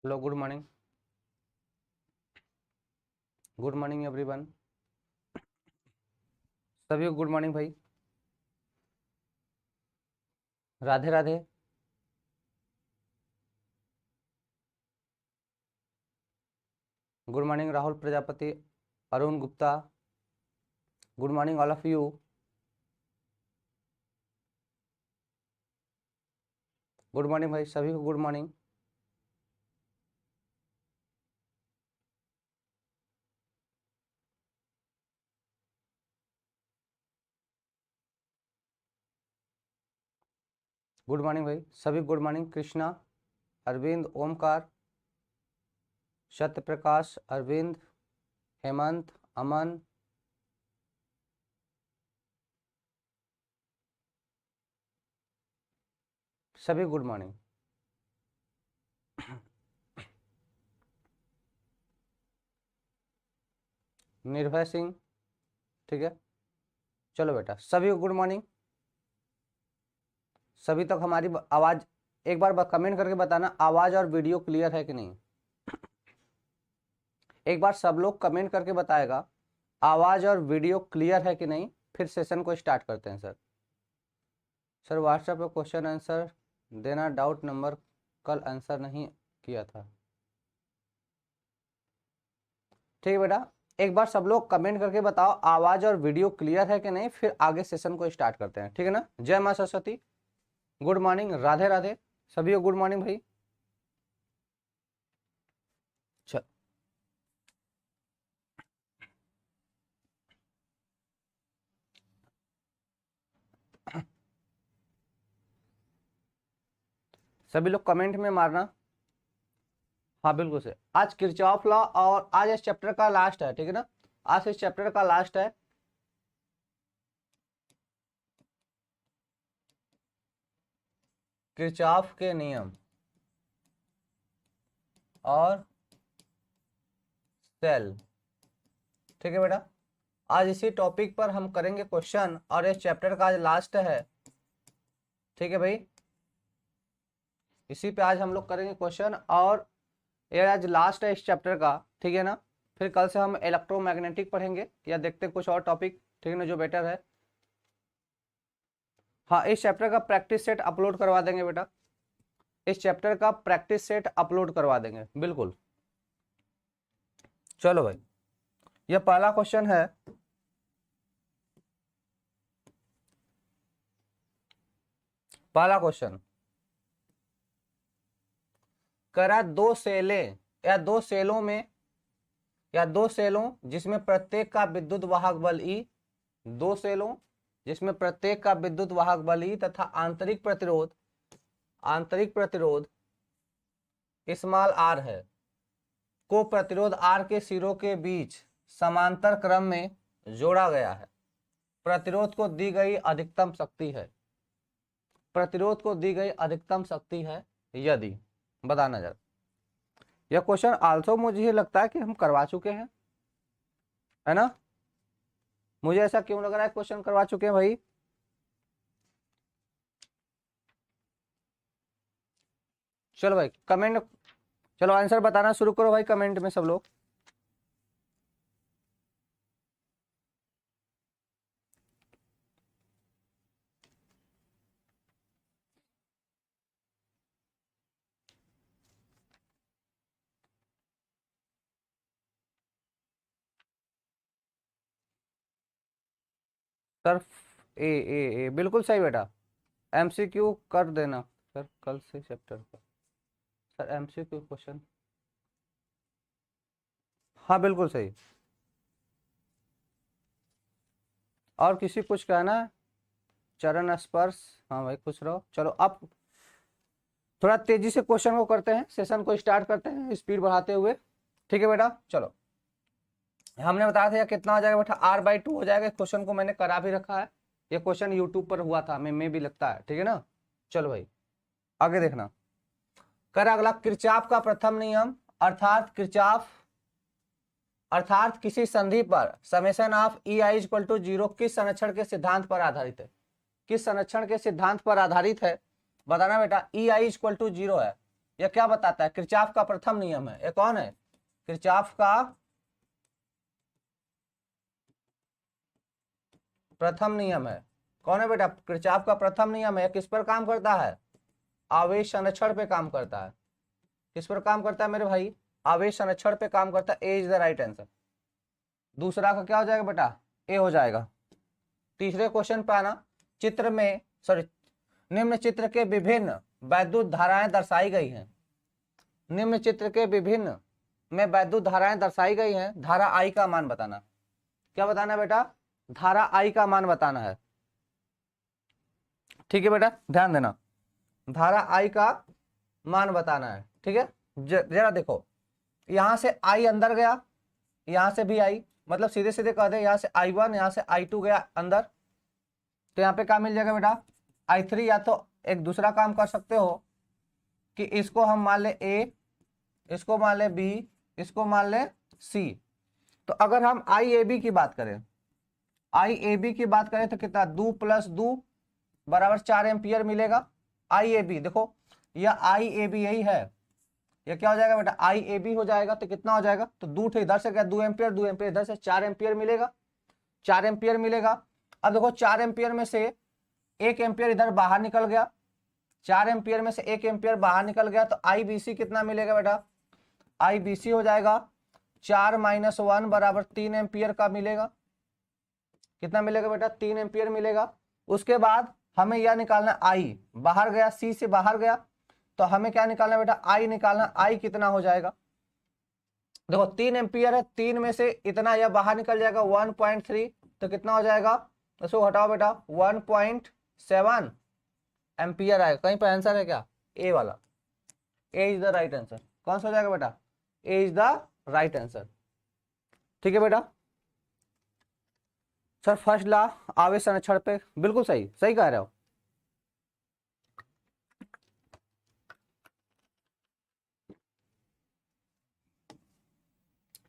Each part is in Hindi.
Hello, good morning. Good morning everyone. सभी को गुड मॉर्निंग भाई। Radhe Radhe. Good morning Rahul Prajapati, Arun Gupta. Good morning all of you. Good morning भाई, सभी को गुड मॉर्निंग। गुड मॉर्निंग भाई, सभी गुड मॉर्निंग। कृष्णा, अरविंद, ओमकार, सत्य प्रकाश, अरविंद, हेमंत, अमन, सभी गुड मॉर्निंग। निर्भय सिंह, ठीक है। चलो बेटा, सभी को गुड मॉर्निंग। सभी तक हमारी आवाज एक बार कमेंट करके बताना, आवाज और वीडियो क्लियर है कि नहीं। एक बार सब लोग कमेंट करके बताएगा आवाज और वीडियो क्लियर है कि नहीं, फिर सेशन को स्टार्ट करते हैं। सर व्हाट्सएप पे क्वेश्चन आंसर देना, डाउट नंबर कल आंसर नहीं किया था। ठीक है बेटा, एक बार सब लोग कमेंट करके बताओ आवाज और वीडियो क्लियर है कि नहीं, फिर आगे सेशन को स्टार्ट करते हैं, ठीक है ना। जय मां सरस्वती, गुड मॉर्निंग, राधे राधे, सभी को गुड मॉर्निंग भाई। चल सभी लोग कमेंट में मारना। हाँ बिल्कुल से, आज किरचॉफ लॉ और आज इस चैप्टर का लास्ट है, ठीक है ना। आज इस चैप्टर का लास्ट है। किरचॉफ के नियम और सेल, ठीक है बेटा। आज इसी टॉपिक पर हम करेंगे क्वेश्चन और इस चैप्टर का आज लास्ट है, ठीक है भाई। इसी पे आज हम लोग करेंगे क्वेश्चन और ये आज लास्ट है इस चैप्टर का, ठीक है ना। फिर कल से हम इलेक्ट्रोमैग्नेटिक पढ़ेंगे या देखते हैं कुछ और टॉपिक, ठीक है ना, जो बेटर है। हाँ, इस चैप्टर का प्रैक्टिस सेट अपलोड करवा देंगे बेटा। इस चैप्टर का प्रैक्टिस सेट अपलोड करवा देंगे, बिल्कुल। चलो भाई, ये पहला क्वेश्चन है। पहला क्वेश्चन करा दो सेलें या दो सेलों में या दो सेलों जिसमें प्रत्येक का विद्युत वाहक बल E, दो सेलों जिसमें प्रत्येक का विद्युत वाहक बल E तथा आंतरिक प्रतिरोध स्मॉल r है, को प्रतिरोध R के सिरों के बीच समांतर क्रम में जोड़ा गया है। प्रतिरोध को दी गई अधिकतम शक्ति है। प्रतिरोध को दी गई अधिकतम शक्ति है यदि, बताना जरा। यह क्वेश्चन आल्सो मुझे लगता है कि हम करवा चुके हैं, है ना। मुझे ऐसा क्यों लग रहा है क्वेश्चन करवा चुके हैं भाई। चलो भाई कमेंट, चलो आंसर बताना शुरू करो भाई कमेंट में सब लोग। सर ए बिल्कुल सही बेटा, एमसीक्यू कर देना सर कल से चैप्टर का। सर एमसीक्यू क्वेश्चन, हाँ बिल्कुल सही। और किसी कुछ कहना है? चरण स्पर्श, हाँ भाई खुश रहो। चलो अब थोड़ा तेजी से क्वेश्चन को करते हैं, सेशन को स्टार्ट करते हैं स्पीड बढ़ाते हुए, ठीक है बेटा। चलो हमने बताया था कितना हो जाएगा बेटा, r/2 हो जाएगा। क्वेश्चन को मैंने करा भी रखा है, ये क्वेश्चन यूट्यूब पर हुआ था, मैं भी लगता है, ठीक है ना। चलो भाई आगे देखना। कर अगला किरचॉफ का प्रथम नियम अर्थात किसी संधि पर summation of EI equal to 0 किस संरक्षण के सिद्धांत पर आधारित है। किस संरक्षण के सिद्धांत पर आधारित है बताना बेटा। EI इक्वल टू 0 है, यह क्या बताता है? किरचॉफ का प्रथम नियम है। ये कौन है? किरचॉफ का प्रथम नियम है। कौन है बेटा? किरचॉफ का प्रथम नियम है। किस पर काम करता है? आवेश संरक्षण पे काम करता है। किस पर काम करता है मेरे भाई? आवेश संरक्षण पे काम करता है। ए इज द राइट आंसर। दूसरा का क्या हो जाएगा बेटा? ए हो जाएगा। तीसरे क्वेश्चन पे आना। चित्र में निम्न चित्र के विभिन्न वैद्युत धाराएं दर्शाई गई हैं। निम्न चित्र के विभिन्न में वैद्युत धाराएं दर्शाई गई हैं। धारा आई का मान बताना। क्या बताना है बेटा? धारा आई का मान बताना है। ठीक है बेटा, ध्यान देना। धारा आई का मान बताना है। ठीक है, जरा देखो, यहां से आई अंदर गया, यहां से भी आई, मतलब सीधे सीधे कह दे, यहां से I1, यहां से I2 गया अंदर, तो यहाँ पे क्या मिल जाएगा बेटा? I3। या तो एक दूसरा काम कर सकते हो कि इसको हम मान ले A, इसको मान ले B, इसको मान ले C। तो अगर हम IAB की बात करें, IAB की बात करें तो कितना? 2 + 2 बराबर 4 एम्पियर मिलेगा। IAB देखो, यह IAB यही है। यह क्या हो जाएगा बेटा? IAB हो जाएगा। तो कितना हो जाएगा? तो 2 इधर से गया 2 एम्पियर, 2 एम्पियर इधर से 4 एम्पियर मिलेगा। 4 एम्पियर मिलेगा। अब देखो 4 एम्पियर में से 1 एम्पियर इधर बाहर निकल गया। 4 एम्पियर में से 1 एम्पियर बाहर निकल गया, तो IBC कितना मिलेगा बेटा? IBC हो जाएगा 4 - 1 बराबर 3 एम्पियर का मिलेगा। कितना मिलेगा बेटा? 3 एम्पियर मिलेगा। उसके बाद हमें यह निकालना, आई बाहर गया, सी से बाहर गया, तो हमें क्या निकालना बेटा? आई निकालना। आई कितना हो जाएगा? देखो 3 एम्पियर है, 3 में से इतना यह बाहर निकल जाएगा 1.3, तो कितना हो जाएगा? इसको हटाओ बेटा, 1.7 एम्पियर आएगा। कहीं पर आंसर है क्या? ए वाला। ए इज द राइट आंसर। कौन सा हो जाएगा बेटा? ए इज द राइट आंसर। ठीक है बेटा। सर फर्स्ट लॉ आवेश संरक्षण पे बिल्कुल सही, सही कह रहे हो।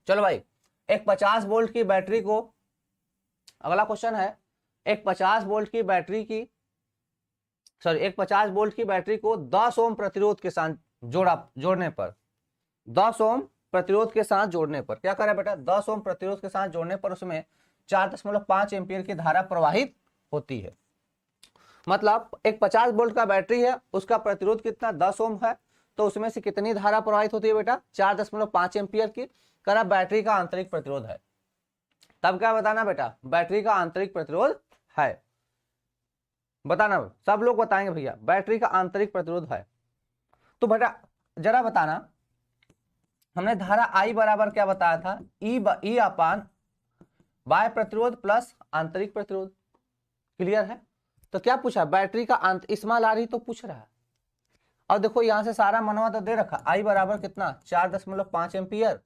चलो भाई, एक 50 वोल्ट की बैटरी को, अगला क्वेश्चन है, एक 50 वोल्ट की बैटरी की, सॉरी, एक 50 वोल्ट की बैटरी को 10 ओम प्रतिरोध के साथ जोड़ने पर, 10 ओम प्रतिरोध के साथ जोड़ने पर क्या करें बेटा? 10 ओम प्रतिरोध के साथ जोड़ने पर उसमें 4.5 एम्पियर की धारा प्रवाहित होती है। मतलब एक 50 वोल्ट का बैटरी है, उसका प्रतिरोध कितना? 10 ओम है, तो उसमें से कितनी धारा प्रवाहित होती है बेटा? 4.5 एम्पियर की। करा बैटरी का आंतरिक प्रतिरोध है। तब क्या बताना बेटा? बैटरी का आंतरिक प्रतिरोध है। बताना, सब लोग बताएंगे भैया बैटरी का आंतरिक प्रतिरोध है। तो बेटा जरा बताना, हमने धारा आई बराबर क्या बताया था? ई अपान बाह्य प्रतिरोध प्लस आंतरिक प्रतिरोध। क्लियर है? तो क्या पूछा? बैटरी का स्मॉल आर ही तो पूछ रहा है। और देखो यहां से सारा मनवा तो दे रखा, आई बराबर कितना? 4.5 एम्पियर,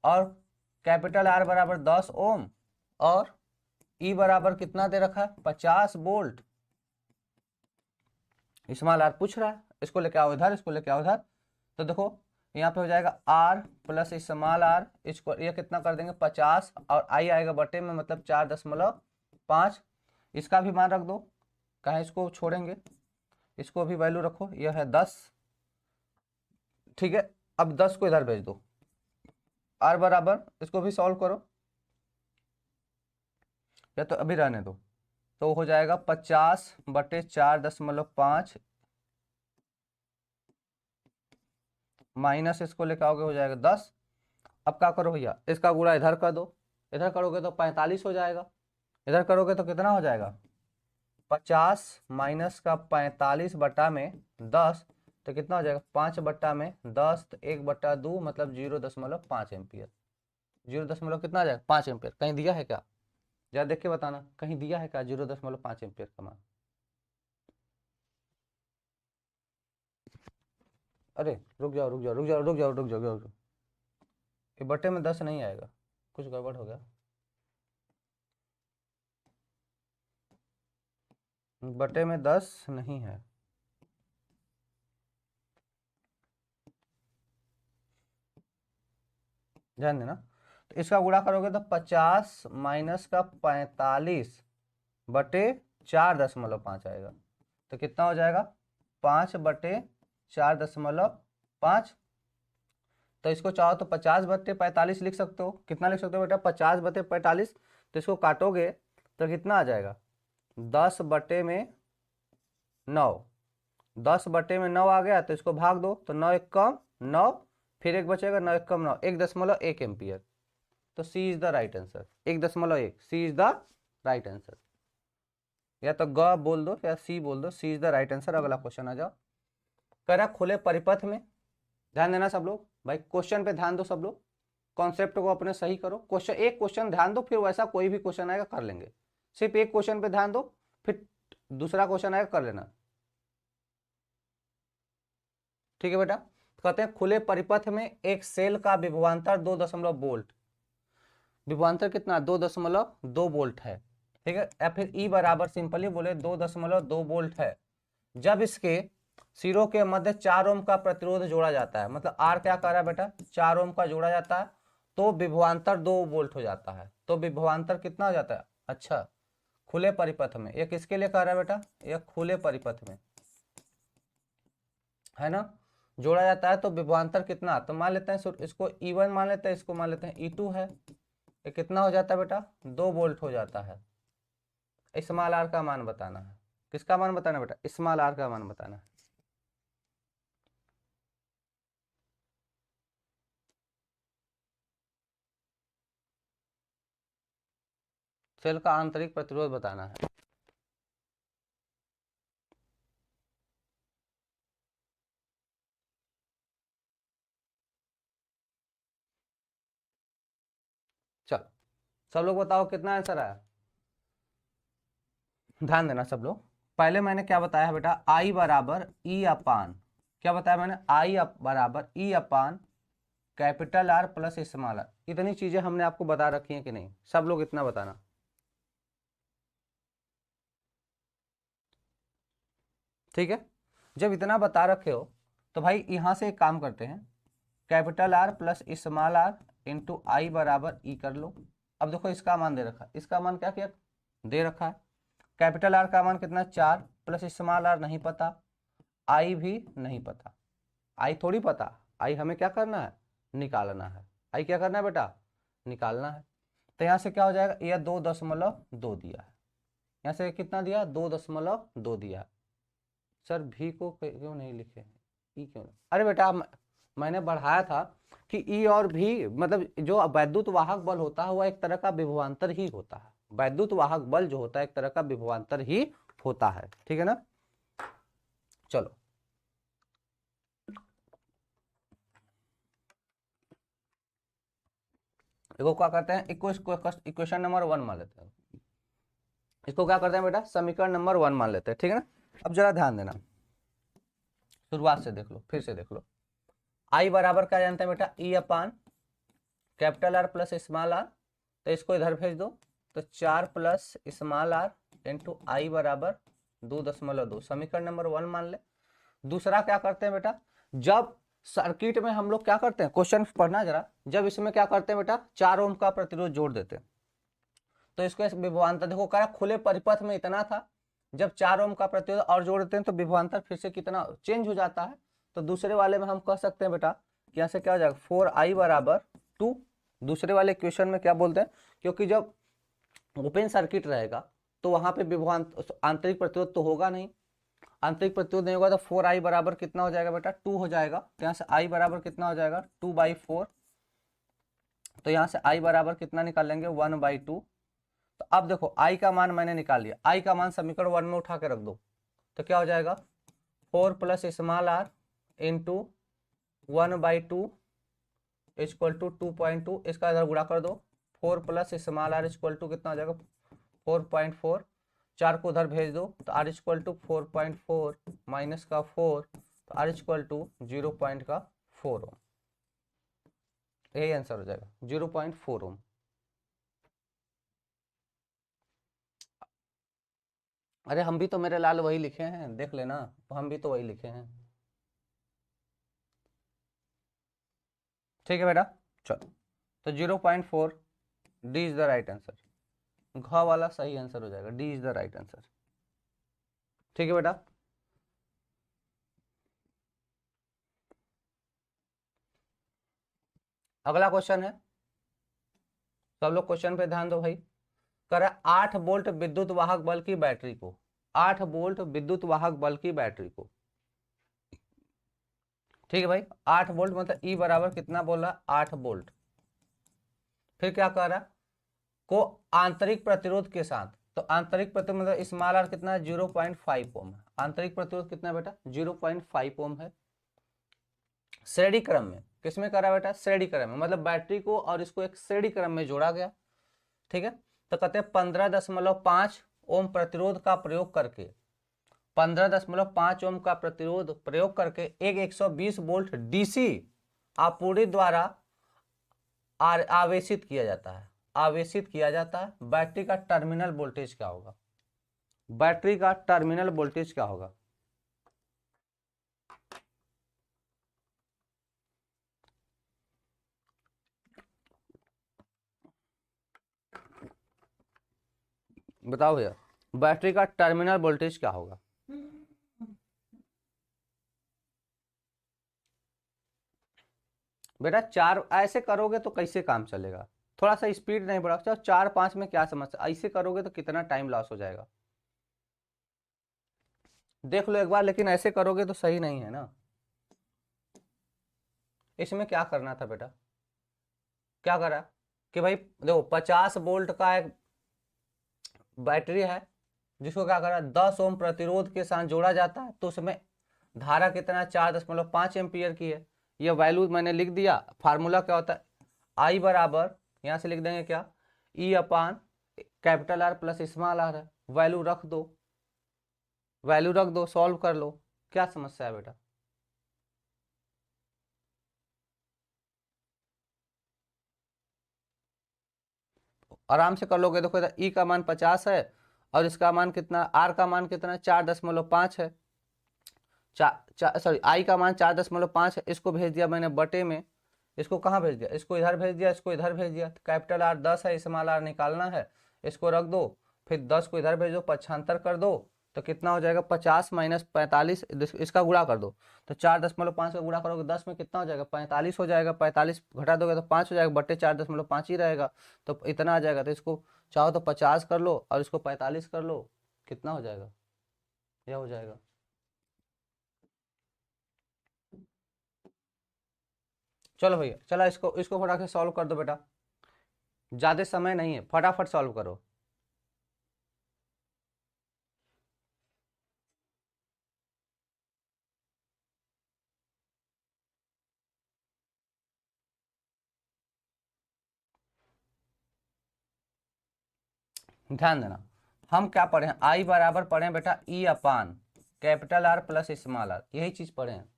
और कैपिटल आर बराबर 10 ओम, और ई बराबर कितना दे रखा है? 50 वोल्ट। स्मॉल आर पूछ रहा है, इसको लेके आओ इधर, इसको लेके आओ इधर। तो देखो यहाँ पे हो जाएगा आर प्लस स्मॉल आर, इसको ये कितना कर देंगे? 50, और आई आएगा बटे में, मतलब 4.5। इसका भी मान रख दो, कहीं इसको छोड़ेंगे, इसको भी वैल्यू रखो, यह है 10। ठीक है, अब 10 को इधर भेज दो। आर बराबर, इसको भी सॉल्व करो, या तो अभी रहने दो। तो हो जाएगा 50 बटे 4.5 माइनस इसको लेकर आओगे हो जाएगा 10। अब क्या करो भैया? इसका गुणा इधर कर दो, इधर करोगे तो 45 हो जाएगा, इधर करोगे तो कितना हो जाएगा? 50 माइनस का 45 बटा में 10, तो कितना हो जाएगा? 5 बटा में 10, तो 1/2, मतलब 0.5 एम्पियर। 0 कितना आ जाएगा? 5 एम्पियर। कहीं दिया है क्या? जरा देख के बताना, कहीं दिया है क्या 0.5 एम्पियर का मान? अरे रुक जाओ रुक जाओ रुक जाओ रुक जाओ रुक जाओ रुक जाओ, ये बटे में 10 नहीं आएगा, कुछ गड़बड़ हो गया। बटे में 10 नहीं है, ध्यान देना। तो इसका गुणा करोगे तो 50 माइनस का 45 बटे 4.5 आएगा, तो कितना हो जाएगा? 5 बटे 4.5 5। तो इसको चाहो तो 50/45 लिख सकते हो। कितना लिख सकते हो बेटा? 50/45। तो इसको काटोगे तो कितना आ जाएगा? 10/9। 10/9 आ गया तो इसको भाग दो, तो 9 एक कम 9, फिर एक बचेगा, 9 एक कम 9, 1.1 एम्पियर। तो C is the right answer. 1.1 C is the right answer. या तो ग बोल दो या सी बोल दो, C is the right answer. अगला क्वेश्चन आ जाओ। कह रहा खुले परिपथ में, ध्यान देना सब लोग भाई, क्वेश्चन पे ध्यान दो सब लोग, कॉन्सेप्ट को अपने सही करो। क्वेश्चन एक क्वेश्चन ध्यान दो, फिर वैसा कोई भी क्वेश्चन आएगा कर लेंगे। सिर्फ एक क्वेश्चन पे ध्यान दो, फिर दूसरा क्वेश्चन आएगा कर लेना। ठीक है बेटा। कहते हैं खुले परिपथ में एक सेल का विभवांतर 2 वोल्ट, विभवांतर कितना? 2.2 वोल्ट है। ठीक है। या फिर ई बराबर सिंपली बोले 2.2 वोल्ट है। जब इसके सिरों के मध्य 4 ओम का प्रतिरोध जोड़ा जाता है, मतलब आर क्या कर रहा है बेटा? 4 ओम का जोड़ा जाता है, तो विभवांतर 2 वोल्ट हो जाता है। तो विभवांतर कितना हो जाता है? अच्छा, खुले परिपथ में। ये किसके लिए कह रहा है बेटा? ये खुले परिपथ में है ना, जोड़ा जाता है तो विभवांतर कितना? तो मान लेते हैं इसको E1 मान लेते हैं, इसको मान लेते हैं E2 है। ये कितना हो जाता है बेटा? 2 वोल्ट हो जाता है। स्मॉल आर का मान बताना है। किसका मान बताना है बेटा? स्मॉल आर का मान बताना है। सेल का आंतरिक प्रतिरोध बताना है। चलो सब लोग बताओ कितना आंसर आया। ध्यान देना सब लोग। पहले मैंने क्या बताया है बेटा? आई बराबर ई अपान, क्या बताया मैंने? आई बराबर E upon capital R plus small r. इतनी चीजें हमने आपको बता रखी हैं कि नहीं? सब लोग इतना बताना। ठीक है। जब इतना बता रखे हो तो भाई यहां से एक काम करते हैं, capital R plus small are into I बराबर ई कर लो। अब देखो इसका मान दे रखा है, इसका मान क्या किया? दे रखा है। कैपिटल आर का मान कितना? 4, प्लस स्मॉल आर नहीं पता, आई भी नहीं पता। आई थोड़ी पता, आई हमें क्या करना है? निकालना है। आई क्या करना है बेटा? निकालना है। तो यहाँ से क्या हो जाएगा? यह 2.2 दिया है। यहाँ से कितना दिया? 2.2 दिया है। सर भी को क्यों नहीं लिखे हैं? ई क्यों नहीं? अरे बेटा मैंने बढ़ाया था कि ई और भी, मतलब जो वैद्युत वाहक बल होता है वह एक तरह का विभवांतर ही होता है। वैद्युत वाहक बल जो होता है एक तरह का विभवांतर ही होता है। ठीक है ना। चलो देखो क्या करते हैं, इक्वेशन नंबर 1 मान लेते हैं। इसको क्या करते हैं बेटा? समीकरण नंबर 1 मान लेते हैं। ठीक है ना। अब जरा ध्यान देना, शुरुआत से देख लो, फिर से देख लो। आई बराबर क्या जानते हैं बेटा? E upon capital R plus small r. तो इसको इधर भेज दो, तो 4 plus small are into I बराबर 2.2। समीकरण नंबर 1 मान ले। दूसरा क्या करते हैं बेटा? जब सर्किट में हम लोग क्या करते हैं, क्वेश्चन पढ़ना जरा, जब इसमें क्या करते हैं बेटा? 4 ओम का प्रतिरोध जोड़ देते हैं, तो इसको विभवांतर देखो कह खुले परिपथ में इतना था, जब 4 ओम का प्रतिरोध और जोड़ देते हैं तो विभवांतर फिर से कितना चेंज हो जाता है। तो दूसरे वाले में हम कह सकते हैं बेटा कि यहाँ से क्या हो जाएगा? 4i बराबर 2। दूसरे वाले क्वेश्चन में क्या बोलते हैं? क्योंकि जब ओपन सर्किट रहेगा तो वहां पे विभवांतर आंतरिक प्रतिरोध तो होगा नहीं, आंतरिक प्रतिरोध नहीं होगा, तो 4i बराबर कितना हो जाएगा बेटा? 2 हो जाएगा। तो यहाँ से i बराबर कितना हो जाएगा? 2/4। तो यहाँ से i बराबर कितना निकाल लेंगे? 1/2। तो अब देखो i का मान मैंने निकाल लिया, i का मान समीकरण 1 में उठा के रख दो, तो क्या हो जाएगा? 4 plus small are into 1/2 equal to 2.2। इसका इधर गुणा कर दो। 4 plus small R equal to कितना हो जाएगा? 4.4। 4 को उधर भेज दो, तो आर इक्वल टू 4.4 माइनस का 4, तो आर इक्वल टू 0.4 ओम। यही आंसर हो जाएगा 0.4 ओम। अरे हम भी तो मेरे लाल वही लिखे हैं, देख लेना, हम भी तो वही लिखे हैं। ठीक है बेटा। चलो, तो 0.4 D is the right answer. घ वाला सही आंसर हो जाएगा, D is the right answer. ठीक है बेटा। अगला क्वेश्चन है, सब लोग क्वेश्चन पे ध्यान दो भाई। कर 8 वोल्ट विद्युत वाहक बल की बैटरी को, 8 वोल्ट विद्युत वाहक बल की बैटरी को, ठीक है भाई, 8 वोल्ट मतलब ई बराबर कितना बोल रहा, 8 वोल्ट। फिर क्या कह रहा, को आंतरिक प्रतिरोध के साथ, तो आंतरिक प्रतिरोध मतलब स्मॉल आर कितना है, 0.5 ओम है। आंतरिक प्रतिरोध कितना है बेटा, 0.5 ओम है। श्रेणी क्रम में, किसमें करा बेटा, श्रेणी क्रम में, मतलब बैटरी को और इसको एक श्रेणी क्रम में जोड़ा गया, ठीक है। तो कहते हैं 15.5 ओम प्रतिरोध का प्रयोग करके, 15.5 ओम का प्रतिरोध प्रयोग करके एक 120 वोल्ट डीसी आपूर्ति द्वारा आवेशित किया जाता है, आवेशित किया जाता है। बैटरी का टर्मिनल वोल्टेज क्या होगा, बैटरी का टर्मिनल वोल्टेज क्या होगा, बताओ भैया, बैटरी का टर्मिनल वोल्टेज क्या होगा। बेटा चार ऐसे करोगे तो कैसे काम चलेगा, थोड़ा सा स्पीड नहीं बढ़ा, चलो 4-5 में क्या समस्या, ऐसे करोगे तो कितना टाइम लॉस हो जाएगा, देख लो एक बार, लेकिन ऐसे करोगे तो सही नहीं है ना। इसमें क्या करना था बेटा, क्या करा कि भाई देखो 50 वोल्ट का एक बैटरी है, जिसको क्या करा 10 ओम प्रतिरोध के साथ जोड़ा जाता है, तो उसमें धारा कितना 4.5 एम्पियर की है। ये वैल्यू मैंने लिख दिया। फार्मूला क्या होता है, आई बराबर यहां से लिख देंगे क्या, E upon capital R plus small are है। वैल्यू रख दो, वैल्यू रख दो, सॉल्व कर लो। क्या समस्या है बेटा, आराम से कर लोगे। देखो इधर ई का मान 50 है और इसका मान कितना, आर का मान कितना 4.5 है, सॉरी आई का मान 4.5 है। इसको भेज दिया मैंने बटे में, इसको कहाँ भेज दिया, इसको इधर भेज दिया, इसको इधर भेज दिया। कैपिटल आर 10 है, स्मॉल आर निकालना है, इसको रख दो, फिर 10 को इधर भेज दो, 75 कर दो, तो कितना हो जाएगा 50 माइनस 45, इसका गुणा कर दो, तो 4.5 का गुणा करोगे 10 में कितना हो जाएगा 45 हो जाएगा, 45 घटा दोगे तो 5 हो जाएगा, बट्टे 4.5 ही रहेगा, तो इतना आ जाएगा। तो इसको चाहो तो 50 कर लो और इसको 45 कर लो, कितना हो जाएगा, यह हो जाएगा। चलो भैया, चलो इसको इसको फटाक से सॉल्व कर दो बेटा, ज्यादा समय नहीं है, फटाफट सॉल्व करो। ध्यान देना, हम क्या पढ़े हैं, आई बराबर पढ़े हैं बेटा E upon capital R plus small r, यही चीज पढ़े हैं,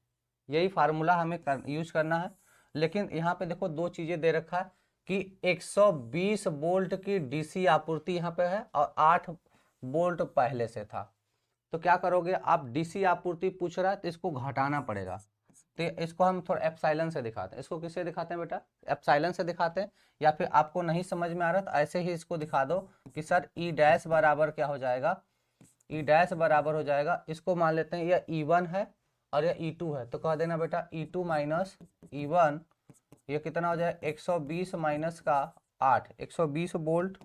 यही फार्मूला हमें यूज करना है। लेकिन यहाँ पे देखो दो चीजें दे रखा है कि 120 वोल्ट की डीसी आपूर्ति यहाँ पे है और 8 वोल्ट पहले से था। तो क्या करोगे आप, डीसी आपूर्ति पूछ रहा है तो इसको घटाना पड़ेगा। तो इसको हम थोड़ा एप्सिलॉन से दिखाते हैं, इसको किससे दिखाते हैं बेटा, एप्सिलॉन से दिखाते हैं। या फिर आपको नहीं समझ में आ रहा तो ऐसे ही इसको दिखा दो कि सर ई डैश बराबर क्या हो जाएगा, ई डैश बराबर हो जाएगा, इसको मान लेते हैं यह E1 है और यह E2 है, तो कह देना बेटा E2 माइनस E1, ये कितना हो जाए 120 माइनस का 8, 120 वोल्ट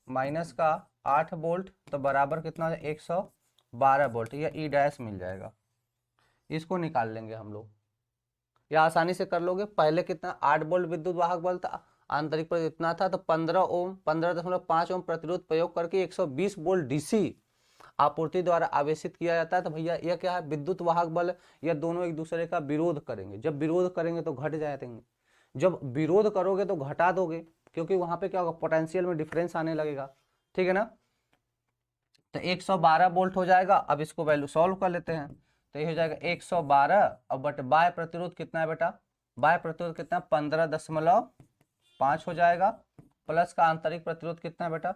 माइनस का 8 वोल्ट, तो बराबर कितना हो जाए 112 वोल्ट, यह ई डैश मिल जाएगा। इसको निकाल लेंगे हम लोग, या आसानी से कर लोगे। पहले कितना 8 वोल्ट विद्युत वाहक बल था, आंतरिक पर इतना था, तो 15.5 ओम प्रतिरोध प्रयोग करके 120 वोल्ट डीसी आपूर्ति द्वारा आवेशित किया जाता है। तो भैया यह क्या है, विद्युत वाहक बल, यह दोनों एक दूसरे का विरोध करेंगे, जब विरोध करेंगे तो घट जाएंगे, जब विरोध करोगे तो घटा दोगे, क्योंकि वहां पे क्या होगा पोटेंशियल में डिफरेंस आने लगेगा, ठीक है ना। तो 112 वोल्ट हो जाएगा। अब इसको वैल्यू सॉल्व कर लेते हैं, तो ये हो जाएगा 112 और बट बाय प्रतिरोध कितना है बेटा, बाय प्रतिरोध कितना 15.5 हो जाएगा, प्लस का आंतरिक प्रतिरोध कितना है बेटा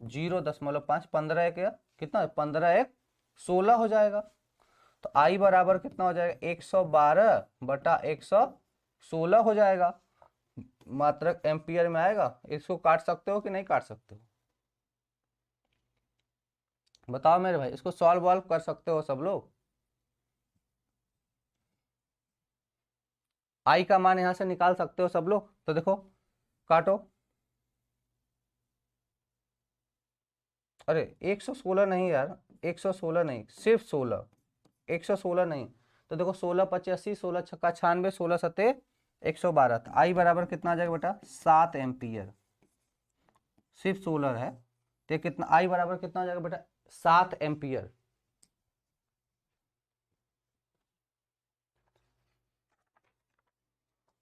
0.5, 15 एक कितना 15 1 16 हो जाएगा। तो आई बराबर कितना हो जाएगा 112 बटा 116 हो जाएगा, मात्रक एम्पियर में आएगा। इसको काट सकते हो कि नहीं काट सकते हो, बताओ मेरे भाई, इसको सॉल्व वॉल्व कर सकते हो सब लोग। आई का मान यहां से निकाल सकते हो सब लोग, तो देखो काटो। अरे 116 नहीं यार, 116 नहीं, सिर्फ 16, 116 नहीं। तो देखो 16 × 85, 16 × 6 = 96, 16 × 7 = 112। तो आई बराबर कितना आ जाएगा बेटा, 7 एम्पियर। सिर्फ सोलर है तो कितना, आई बराबर कितना आ जाएगा बेटा, 7 एम्पियर।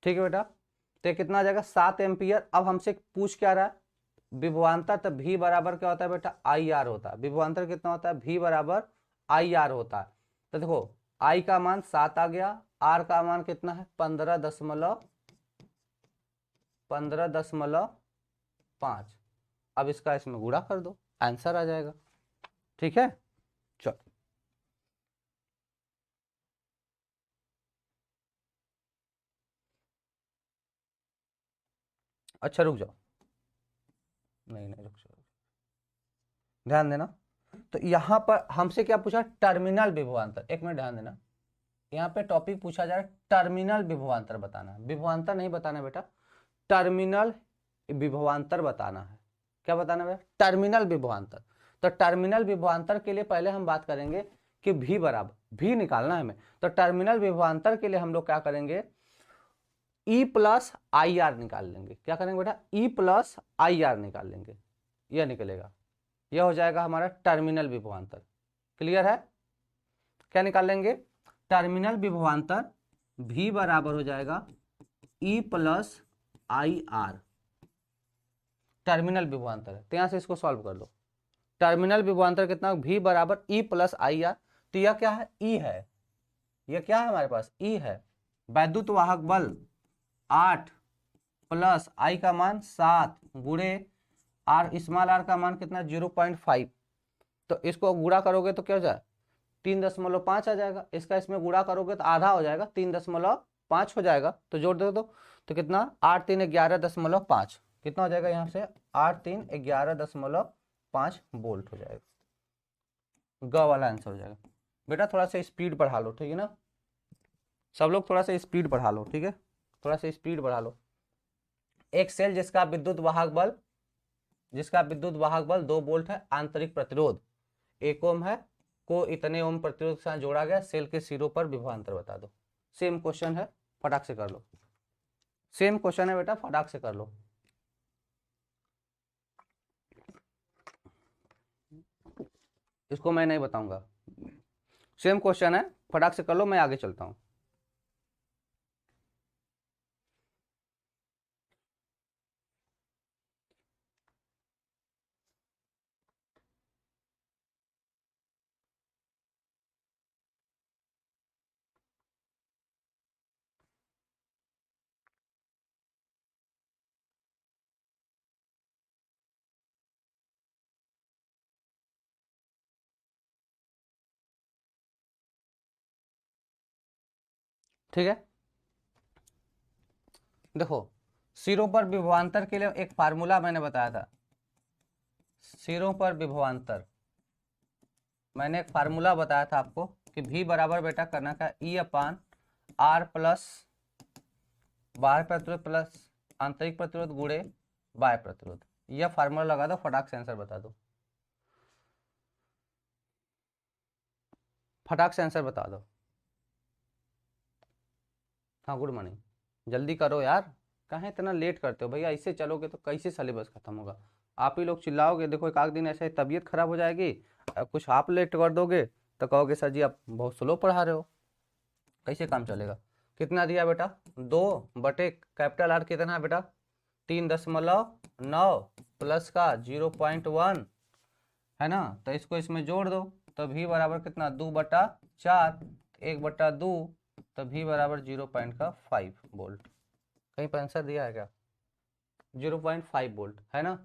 ठीक है बेटा, तो कितना आ जाएगा, 7 एम्पियर। अब हमसे पूछ क्या रहा है, विभवांतर। तो भी बराबर क्या होता है बेटा, आई आर होता है। विभवांतर कितना होता है, भी बराबर आई आर होता है। तो देखो आई का मान 7 आ गया, आर का मान कितना है, 15.5। अब इसका इसमें गुणा कर दो, आंसर आ जाएगा। ठीक है, चलो अच्छा रुक जाओ, नहीं नहीं रुक जाओ, ध्यान देना। तो यहाँ पर हमसे क्या पूछा, टर्मिनल विभवांतर। एक मिनट ध्यान देना, यहाँ पे टॉपिक पूछा जा रहा है टर्मिनल विभवांतर बताना है, विभवांतर नहीं बताना बेटा, टर्मिनल विभवांतर बताना है। क्या बताना है, टर्मिनल विभवांतर। तो टर्मिनल विभवांतर के लिए पहले हम बात करेंगे कि भी बराबर, भी निकालना है हमें। तो टर्मिनल विभवांतर के लिए हम लोग क्या करेंगे, E + IR निकाल लेंगे। क्या करेंगे बेटा, E + IR निकाल लेंगे, यह निकलेगा, यह हो जाएगा हमारा टर्मिनल विभवांतर। क्लियर है, क्या निकाल लेंगे, टर्मिनल विभवांतर भी बराबर हो जाएगा E + IR। टर्मिनल विभवांतर है, तो यहां से इसको सॉल्व कर लो। टर्मिनल विभवांतर कितना, भी बराबर E + IR। तो यह क्या है, E है, यह क्या है हमारे पास, E है। वैद्युत वाहक बल 8 + I का मान 7 गुणे आर, स्मॉल आर का मान कितना, 0.5। तो इसको गुणा करोगे तो क्या हो जाए, 3.5 आ जाएगा। इसका इसमें गुणा करोगे तो आधा हो जाएगा, 3.5 हो जाएगा। तो जोड़ दे दो, तो कितना, 8 × 3 = 11.5। कितना हो जाएगा यहाँ से, 8 × 3 = 11.5 वोल्ट हो जाएगा। ग वाला आंसर हो जाएगा। बेटा थोड़ा सा स्पीड बढ़ा लो, ठीक है ना, सब लोग थोड़ा सा स्पीड बढ़ा लो, ठीक है, थोड़ा सा स्पीड बढ़ा लो। एक सेल जिसका विद्युत वाहक बल, 2 वोल्ट है, आंतरिक प्रतिरोध 1 ओम है, को इतने ओम प्रतिरोध के साथ जोड़ा गया, सेल के सिरों पर विभवांतर बता दो। सेम क्वेश्चन है, फटाक से कर लो, सेम क्वेश्चन है बेटा, फटाक से कर लो। इसको मैं नहीं बताऊंगा, सेम क्वेश्चन है, फटाक से कर लो, मैं आगे चलता हूं। ठीक है, देखो सिरों पर विभवांतर के लिए एक फार्मूला मैंने बताया था। सिरों पर विभवांतर मैंने एक फार्मूला बताया था आपको कि भी बराबर बेटा करना का E/R प्लस बाह्य प्रतिरोध प्लस आंतरिक प्रतिरोध गुणे बाह्य प्रतिरोध। यह फार्मूला लगा दो, फटाक से आंसर बता दो, फटाक से आंसर बता दो। हाँ गुड मॉर्निंग, जल्दी करो यार, कहाँ इतना लेट करते हो भैया, ऐसे चलोगे तो कैसे सिलेबस खत्म होगा। आप ही लोग चिल्लाओगे, देखो एक आध दिन ऐसे तबीयत खराब हो जाएगी, कुछ आप लेट कर दोगे तो कहोगे सर जी आप बहुत स्लो पढ़ा रहे हो, कैसे काम चलेगा। कितना दिया बेटा, 2/कैपिटल आर कितना है बेटा, 3.9 प्लस का 0.1 है ना। तो इसको इसमें जोड़ दो, तो भी बराबर कितना, 2/4, 1/2, तो भी बराबर 0.5 वोल्ट। कहीं पर आंसर दिया है क्या, 0.5 वोल्ट है ना।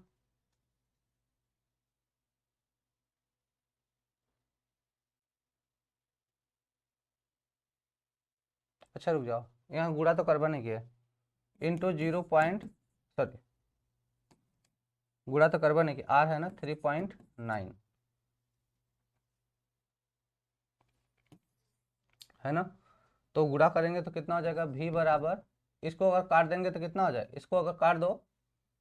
अच्छा रुक जाओ, यहाँ गुणा तो करवा नहीं किया, इंटू 0. सॉरी, गुणा तो करवा नहीं किया, आर है ना 3.9 है ना। तो गुणा करेंगे तो कितना हो जाएगा, भी बराबर इसको अगर काट देंगे तो कितना हो जाए, इसको अगर काट दो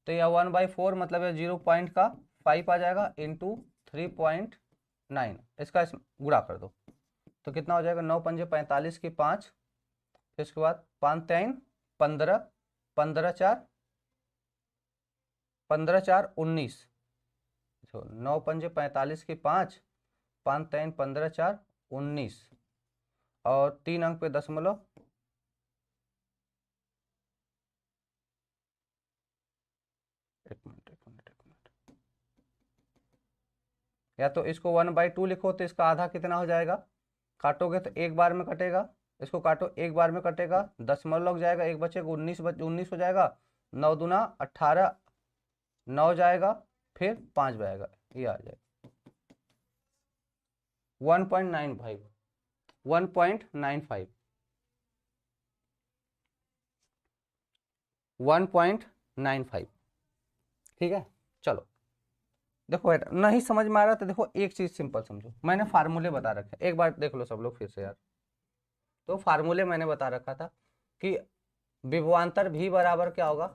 तो यह 1/4 मतलब ये 0.5 आ जाएगा इंटू 3.9, इसका गुणा कर दो तो कितना हो जाएगा, 9 पंजे 45 की 5, फिर इसके बाद 5 3 15, 15 4 19, 9 पंजे 45 की 5, 5 3 15 4 19 और 3 अंक पे दशमलव, एक मिनट, या तो इसको 1/2 लिखो तो इसका आधा कितना हो जाएगा, काटोगे तो एक बार में कटेगा, इसको काटो एक बार में कटेगा, दशमलव लग जाएगा, एक बचेगा 19 हो जाएगा, 9 दूना 18, 9 जाएगा, फिर 5 जाएगा, ये आ जाएगा 1.95, 1.95, 1.95। ठीक है, चलो देखो बेटा नहीं समझ में आ रहा तो देखो एक चीज सिंपल समझो, मैंने फार्मूले बता रखे, एक बार देख लो सब लोग फिर से यार। तो फार्मूले मैंने बता रखा था कि विभवांतर भी बराबर क्या होगा,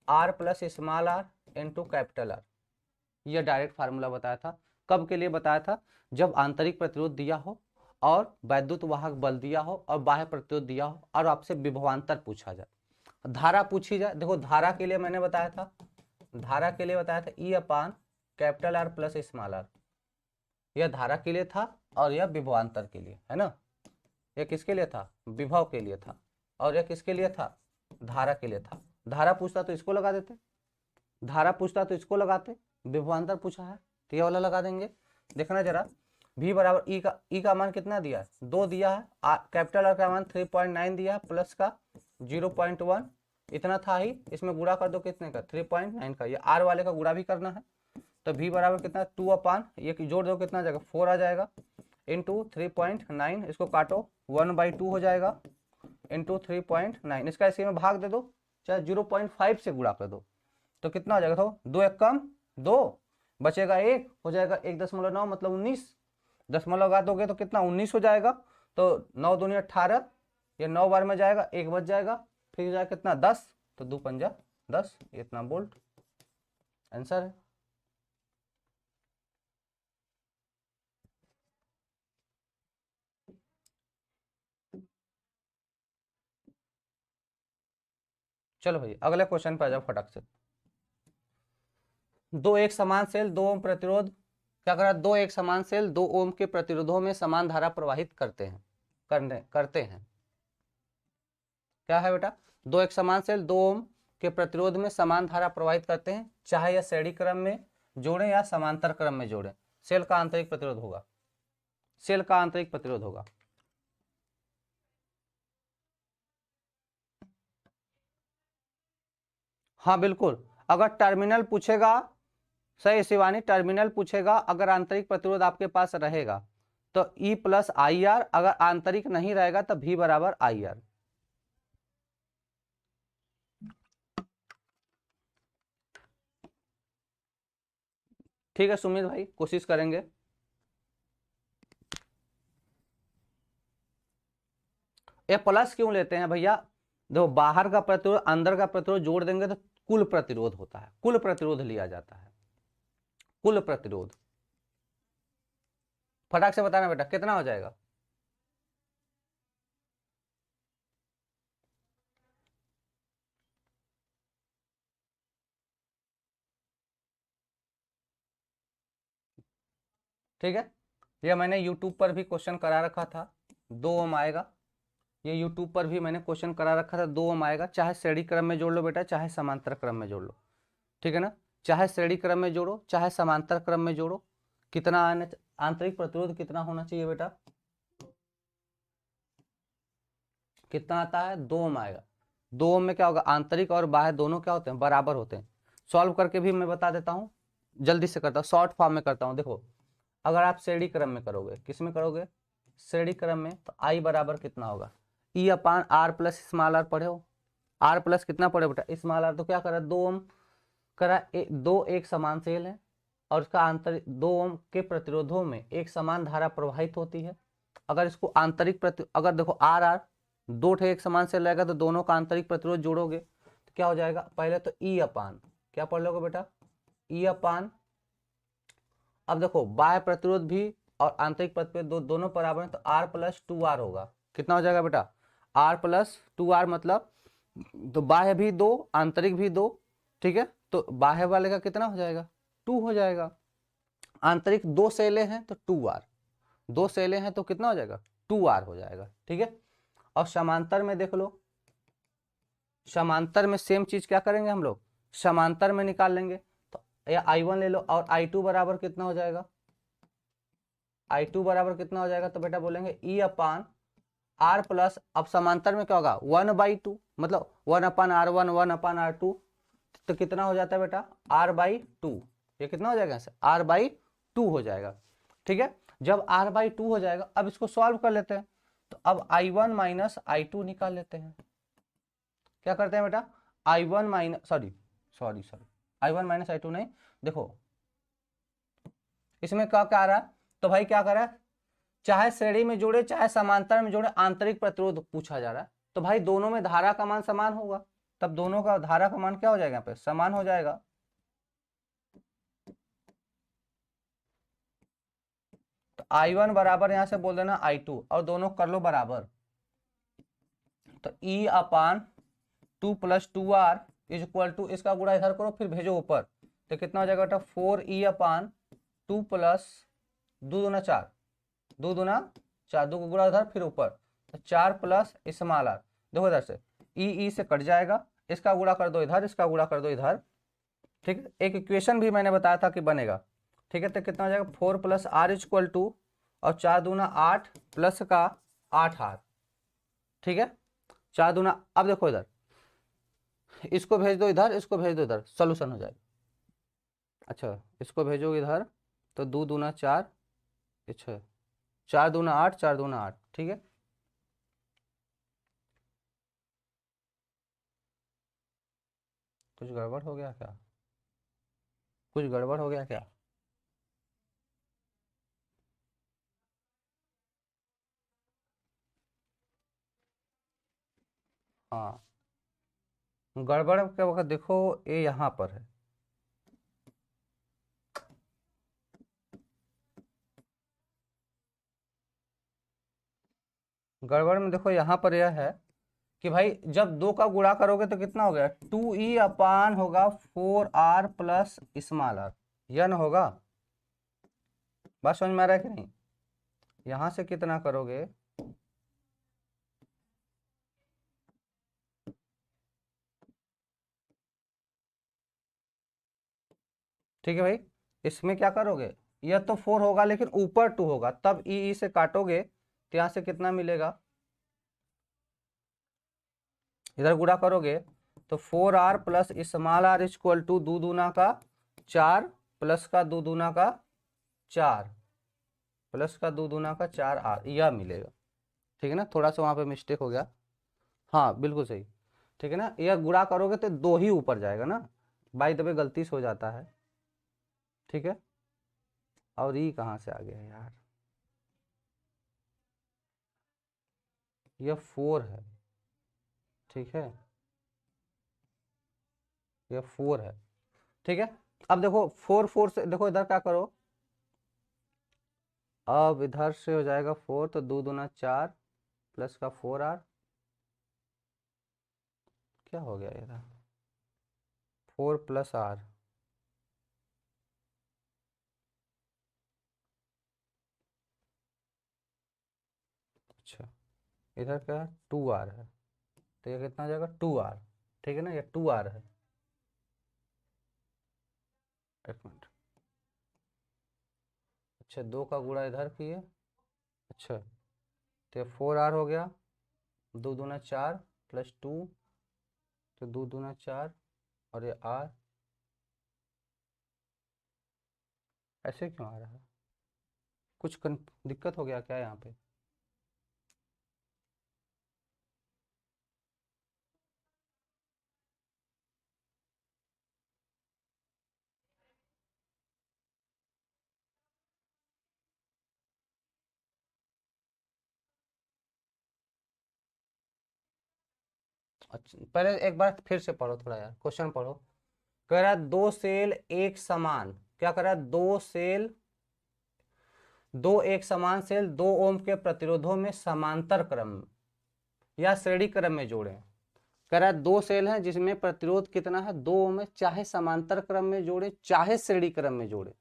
r plus small r into capital R। यह डायरेक्ट फार्मूला बताया था, कब के लिए बताया था, जब आंतरिक प्रतिरोध दिया हो और वैद्युत वाहक बल दिया हो और बाह्य प्रतिरोध दिया हो और आपसे विभवांतर पूछा जाए, धारा पूछी जाए। देखो धारा के लिए मैंने बताया था, धारा के लिए बताया था E upon capital R plus small r, यह धारा के लिए था और यह विभवांतर के लिए है ना, यह किसके लिए था, विभव के लिए था, और यह किसके लिए था, धारा के लिए था। धारा पूछता तो इसको लगा देते, धारा पूछता तो इसको लगाते, विभवांतर पूछा है तो ये वाला लगा देंगे। देखना जरा, v बराबर ई का मान कितना दिया है, 2 दिया है, कैपिटल R का मान 3.9 दिया है, प्लस का 0.1 इतना था ही, इसमें गुणा कर दो कितने का, 3.9 का, ये r वाले का गुणा भी करना है तो v बराबर कितना 2 अपान, ये जोड़ दो कितना आ जाएगा 4 आ जाएगा, इंटू 3.9, इसको काटो 1/2 हो जाएगा, इंटू 3.9, इसका इसी में भाग दे दो, चाहे 0.5 से गुणा कर दो तो कितना हो जाएगा, तो 2 एक कम 2 बचेगा 1 हो जाएगा 1.9 मतलब 19, दशमलव लगा दोगे तो कितना 19 हो जाएगा, तो 9 दूनी 18, ये 9 बार में जाएगा, 1 बच जाएगा, फिर जाएगा कितना 10, तो 2 पंजा 10, इतना वोल्ट आंसर है। चलो भाई अगले क्वेश्चन पे आ जाओ फटाक से। दो एक समान सेल 2 ओम प्रतिरोध क्या करा, 2 एक समान सेल 2 ओम के प्रतिरोधों में समान धारा प्रवाहित करते हैं। क्या है बेटा, 2 एक समान सेल 2 ओम के प्रतिरोध में समान धारा प्रवाहित करते हैं, चाहे यह श्रेणी क्रम में जोड़ें या समांतर क्रम में जोड़ें। सेल का आंतरिक प्रतिरोध होगा, सेल का आंतरिक प्रतिरोध होगा। हाँ बिल्कुल, अगर टर्मिनल पूछेगा, सही शिवानी, टर्मिनल पूछेगा अगर आंतरिक प्रतिरोध आपके पास रहेगा तो E प्लस आई आर, अगर आंतरिक नहीं रहेगा तो V बराबर आई आर। ठीक है सुमित भाई, कोशिश करेंगे। ये प्लस क्यों लेते हैं भैया, देखो बाहर का प्रतिरोध अंदर का प्रतिरोध जोड़ देंगे तो कुल प्रतिरोध होता है, कुल प्रतिरोध लिया जाता है, कुल प्रतिरोध। फटाक से बताना बेटा कितना हो जाएगा, ठीक है। ये मैंने YouTube पर भी क्वेश्चन करा रखा था, 2 ओम आएगा, ये YouTube पर भी मैंने क्वेश्चन करा रखा था, 2 ओम आएगा, चाहे श्रेणी क्रम में जोड़ लो बेटा चाहे समांतर क्रम में जोड़ लो, ठीक है ना, चाहे श्रेणी क्रम में जोड़ो चाहे समांतर क्रम में जोड़ो। कितना आंतरिक प्रतिरोध कितना होना चाहिए बेटा, कितना आता है, 2 ओम आएगा। 2 ओम में क्या होगा, आंतरिक और बाह्य दोनों क्या होते हैं, बराबर होते हैं। सॉल्व करके भी मैं बता देता हूँ, जल्दी से करता हूँ, शॉर्ट फॉर्म में करता हूँ। देखो अगर आप श्रेणी क्रम में करोगे, किस में करोगे, श्रेणी क्रम में, तो आई बराबर कितना होगा, ई upon R plus small are पढ़े हो, आर प्लस कितना पढ़े बेटा स्मॉल आर, तो क्या करा 2 ओम करा, 2 एक समान सेल है और इसका आंतरिक 2 ओम के प्रतिरोधों में एक समान धारा प्रवाहित होती है। अगर इसको आंतरिक अगर देखो आर आर दो ठे एक समान सेल रहेगा तो दोनों का आंतरिक प्रतिरोध जोड़ोगे तो क्या हो जाएगा, पहले तो ई अपान, क्या पढ़ लोगे बेटा, ई अपान। अब देखो बाह्य प्रतिरोध भी और आंतरिक प्रतिरोध दोनों बराबर है तो आर प्लस टू आर होगा। कितना हो जाएगा बेटा, आर प्लस टू आर, मतलब तो बाह्य भी दो आंतरिक भी दो, ठीक है, तो बाह्य वाले का कितना हो जाएगा, टू हो जाएगा। आंतरिक दो सेले हैं तो टू आर, दो सेले हैं तो कितना हो जाएगा, टू आर हो जाएगा, ठीक है। और समांतर में देख लो, समांतर में सेम चीज क्या करेंगे हम लोग, समांतर में निकाल लेंगे। तो या I1 ले लो और I2 बराबर कितना हो जाएगा, I2 बराबर कितना हो जाएगा, तो बेटा बोलेंगे ई अपान आर प्लस, अब समांतर में क्या होगा, 1/2, मतलब 1/R1 1/R2, तो कितना हो जाता है बेटा, R/2, ये कितना हो जाएगा, R/2 हो जाएगा, ठीक है। जब R/2 हो जाएगा, अब इसको सॉल्व कर लेते हैं, तो अब I1 माइनस I2 निकाल लेते हैं। क्या करते हैं बेटा, I1 minus sorry I1 minus I2 नहीं, देखो इसमें क्या क्या आ रहा है, तो भाई क्या कर रहा है, चाहे श्रेणी में जोड़े चाहे समांतर में जोड़े आंतरिक प्रतिरोध पूछा जा रहा है, तो भाई दोनों में धारा का मान समान होगा, तब दोनों का धारा का मान क्या हो जाएगा, यहाँ पे समान हो जाएगा। तो I1 बराबर यहां से बोल देना I2 और दोनों कर लो बराबर, तो E अपान 2 plus 2R is equal to, इसका गुणा इधर करो फिर भेजो ऊपर, तो कितना हो जाएगा बेटा, 4E अपान 2 प्लस 2 दूना 4, 2 दूना 4, 2 को गुणा इधर फिर ऊपर, तो 4 प्लस स्मॉल आर, देखो इधर से ई से कट जाएगा, इसका गुणा कर दो इधर, इसका गुणा कर दो इधर, ठीक है। एक इक्वेशन भी मैंने बताया था कि बनेगा, ठीक है। तो कितना हो जाएगा, 4 plus R is equal to, और 4 दूना 8 प्लस का 8R, ठीक है। 4 दूना, अब देखो इधर इसको भेज दो इधर, इसको भेज दो इधर, सोल्यूशन हो जाएगा। अच्छा इसको भेजोगे इधर, तो 2 दूना 4, अच्छा 4 दूना 8, 4 दूना 8, ठीक है। कुछ गड़बड़ हो गया क्या, कुछ गड़बड़ हो गया क्या, हाँ गड़बड़ के वक्त देखो, ये यहाँ पर है, गड़बड़ में देखो यहाँ पर यह है कि भाई जब दो का गुणा करोगे तो कितना हो गया, 2E अपान होगा 4R प्लस स्मॉल आर, यह न होगा, बात समझ में आ रहा है कि नहीं। यहां से कितना करोगे, ठीक है भाई, इसमें क्या करोगे, यह तो 4 होगा लेकिन ऊपर 2 होगा, तब ई से काटोगे तो यहां से कितना मिलेगा, इधर गुणा करोगे तो 4R plus small R equal to 2 दूना का 4 प्लस का 2 दूना का 4 प्लस का 2 दूना का 4R, यह मिलेगा, ठीक है ना। थोड़ा सा वहां पे मिस्टेक हो गया, हाँ बिल्कुल सही, ठीक है ना। यह गुणा करोगे तो दो ही ऊपर जाएगा ना, बाई द वे गलती से हो जाता है, ठीक है। और ई कहाँ से आ गया यार, यह 4 है, ठीक है, यह 4 है, ठीक है। अब देखो 4 से देखो इधर क्या करो, अब इधर से हो जाएगा 4, तो 2 दूना 4 प्लस का 4R, क्या हो गया यार, 4 प्लस R, अच्छा इधर क्या है 2R है, तो ये कितना हो जाएगा 2R, ठीक है ना, ये 2R है, एक मिनट, अच्छा 2 का गुणा इधर किए, अच्छा तो ये 4R हो गया, 2 दूना 4 प्लस 2, तो 2 दूना 4 और ये R, ऐसे क्यों आ रहा है, कुछ दिक्कत हो गया क्या यहाँ पे। अच्छा पहले एक बार फिर से पढ़ो थोड़ा यार, क्वेश्चन पढ़ो। कह रहा है दो सेल एक समान, क्या कह रहा है, दो एक समान सेल 2 ओम के प्रतिरोधों में समांतर क्रम या श्रेणी क्रम में जोड़े। कह रहा है दो सेल हैं जिसमें प्रतिरोध कितना है, 2 ओम है, चाहे समांतर क्रम में जोड़े चाहे श्रेणी क्रम में जोड़े।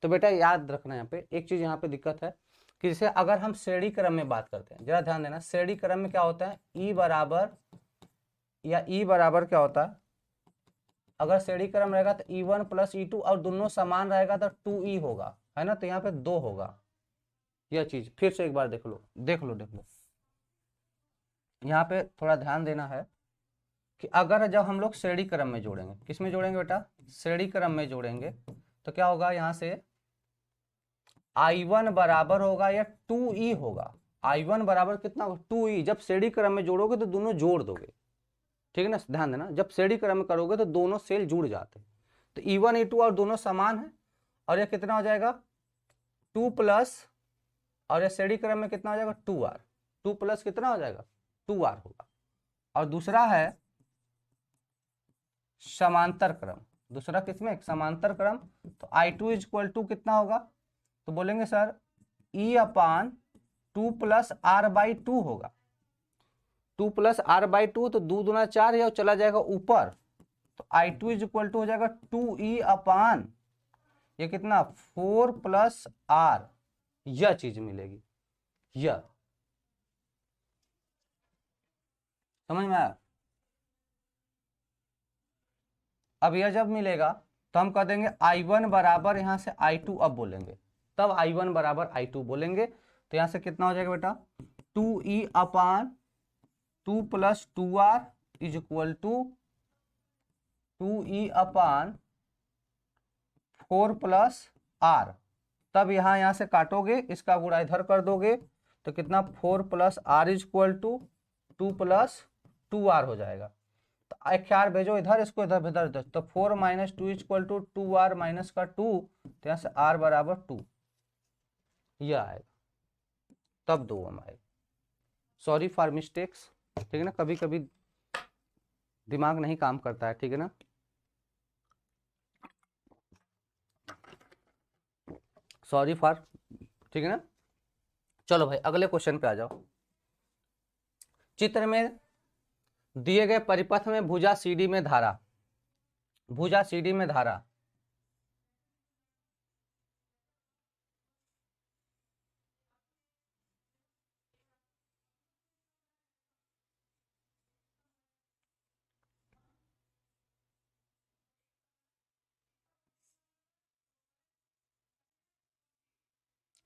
तो बेटा याद रखना यहाँ पे एक चीज, यहाँ पे दिक्कत है कि जैसे अगर हम श्रेणी क्रम में बात करते हैं, जरा ध्यान देना, श्रेणी क्रम में क्या होता है, ई बराबर क्या होता है, अगर श्रेणी क्रम रहेगा तो E1 + E2 और दोनों समान रहेगा तो 2E होगा, है ना, तो यहाँ पे 2 होगा। यह चीज फिर से एक बार देख लो देख लो देख लो, यहाँ पे थोड़ा ध्यान देना है कि अगर जब हम लोग श्रेणी क्रम में जोड़ेंगे, किस में जोड़ेंगे बेटा, श्रेणी क्रम में जोड़ेंगे, तो क्या होगा, यहाँ से I1 बराबर होगा या 2E होगा। I1 बराबर कितना होगा, 2E। जब श्रेणी क्रम में जोड़ोगे तो दोनों जोड़ दोगे, ठीक है ना, ध्यान देना, जब श्रेणी क्रम में करोगे तो दोनों सेल जुड़ जाते हैं। तो E1 E2 और दोनों समान है, और ये कितना हो जाएगा 2 प्लस, और ये श्रेणी क्रम में कितना हो जाएगा 2R, 2 प्लस कितना हो जाएगा 2R होगा। और दूसरा है समांतर क्रम, दूसरा किसमें, समांतर क्रम, तो I2 = कितना होगा, तो बोलेंगे सर E/2 + R/2 होगा। 2 + R/2 तो 2 दूना 4, या चला जाएगा ऊपर, तो I2 = हो जाएगा 2E/, ये कितना 4 + R, यह चीज मिलेगी, यह समझ में आया। अब यह जब मिलेगा तो हम कह देंगे I1 बराबर, यहाँ से I2 अब बोलेंगे, तब I1 बराबर I2 बोलेंगे, तो यहाँ से कितना हो जाएगा बेटा 2E/2 + 2R = 2E/4 + R। तब यहाँ से काटोगे, इसका गुणा इधर कर दोगे, तो कितना 4 + R = 2 + 2R हो जाएगा। तो एक 4 भेजो इधर, इसको इधर इधर इधर, तो 4 - 2 = 2R - 2, तो यहाँ से R बराबर 2, यह आएगा, तब 2 ओम आएगा। सॉरी फॉर मिस्टेक्स, ठीक है ना, कभी कभी दिमाग नहीं काम करता है, ठीक है ना। सॉरी फॉर, ठीक है ना। चलो भाई अगले क्वेश्चन पे आ जाओ। चित्र में दिए गए परिपथ में भुजा CD में धारा, भुजा CD में धारा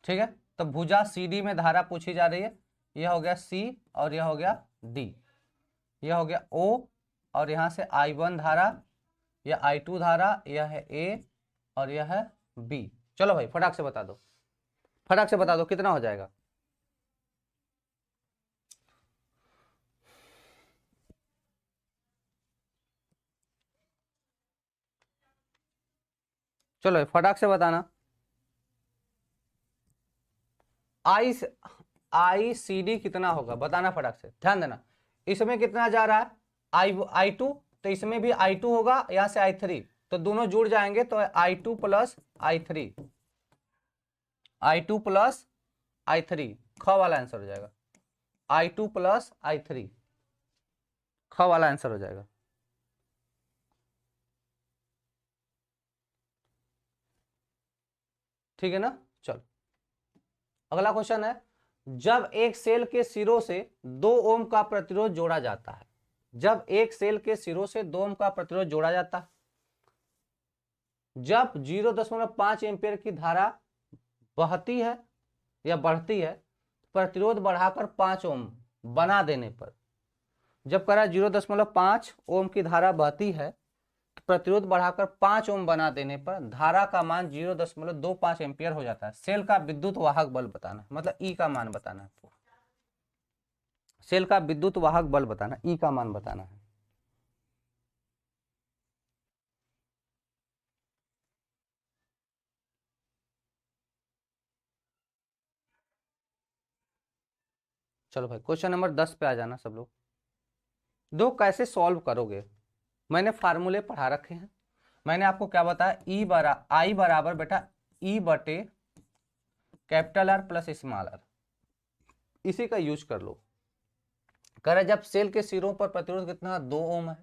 ठीक है, तो भुजा CD में धारा पूछी जा रही है, यह हो गया C और यह हो गया D, यह हो गया O, और यहाँ से I1 धारा, यह I2 धारा, यह है A और यह है B। चलो भाई फटाक से बता दो, फटाक से बता दो कितना हो जाएगा। चलो फटाक से बताना। ICD कितना होगा बताना फटाक से, ध्यान देना। इसमें कितना जा रहा है I2, तो इसमें भी I2 होगा, यहाँ से I3, तो दोनों जुड़ जाएंगे, तो I2 + I3, I2 + I3, ख वाला आंसर हो जाएगा, I2 + I3, ख वाला आंसर हो जाएगा। ठीक है ना। चलो अगला क्वेश्चन है, जब एक सेल के सिरों से 2 ओम का प्रतिरोध जोड़ा जाता है, जब एक सेल के सिरों से 2 ओम का प्रतिरोध जोड़ा जाता है, जब 0.5 एम्पीयर की धारा बहती है या बढ़ती है, प्रतिरोध बढ़ाकर 5 ओम बना देने पर, जब कह रहा है 0.5 ओम की धारा बहती है, प्रतिरोध बढ़ाकर 5 ओम बना देने पर धारा का मान 0.25 एम्पीयर हो जाता है। सेल का विद्युत वाहक बल बताना है, मतलब ई का मान बताना है, सेल का विद्युत वाहक बल बताना, ई का मान बताना है। चलो भाई क्वेश्चन नंबर 10 पे आ जाना सब लोग। दो कैसे सॉल्व करोगे, मैंने फार्मूले पढ़ा रखे हैं। मैंने आपको क्या बताया, आई बराबर बेटा ई बटे capital R plus small R, इसी का यूज कर लो। कह रहा जब सेल के सिरों पर प्रतिरोध कितना है, 2 ओम है।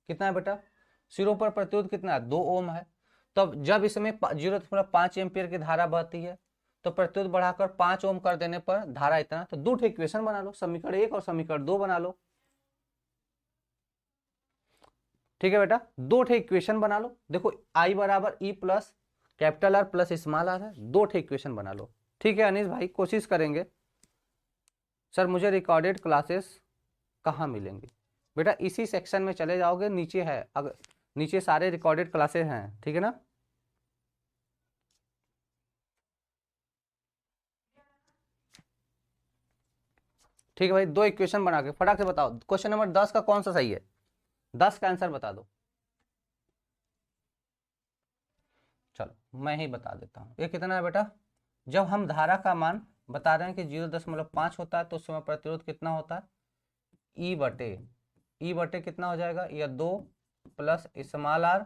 कितना है बेटा, सिरों पर प्रतिरोध कितना है, 2 ओम है। तब जब इसमें 0.5 एम्पियर की धारा बहती है तो प्रतिरोध बढ़ाकर 5 ओम कर देने पर धारा इतना। तो दो इक्वेशन बना लो, समीकरण 1 और समीकरण 2 बना लो। ठीक है बेटा, दो इक्वेशन बना लो। देखो आई बराबर E plus capital R plus small are है, दो इक्वेशन बना लो। ठीक है अनिश भाई, कोशिश करेंगे। सर मुझे रिकॉर्डेड क्लासेस कहाँ मिलेंगी, बेटा इसी सेक्शन में चले जाओगे, नीचे है, अगर नीचे सारे रिकॉर्डेड क्लासेस हैं, ठीक है ना। ठीक है भाई, दो इक्वेशन बना के फटाक से बताओ, क्वेश्चन नंबर 10 का कौन सा सही है, 10 का आंसर बता दो। चलो मैं ही बता देता हूँ। ये कितना है बेटा, जब हम धारा का मान बता रहे हैं कि 0.5 होता है तो उस समय प्रतिरोध कितना होता है, ई बटे कितना हो जाएगा, या 2 प्लस स्मॉल आर।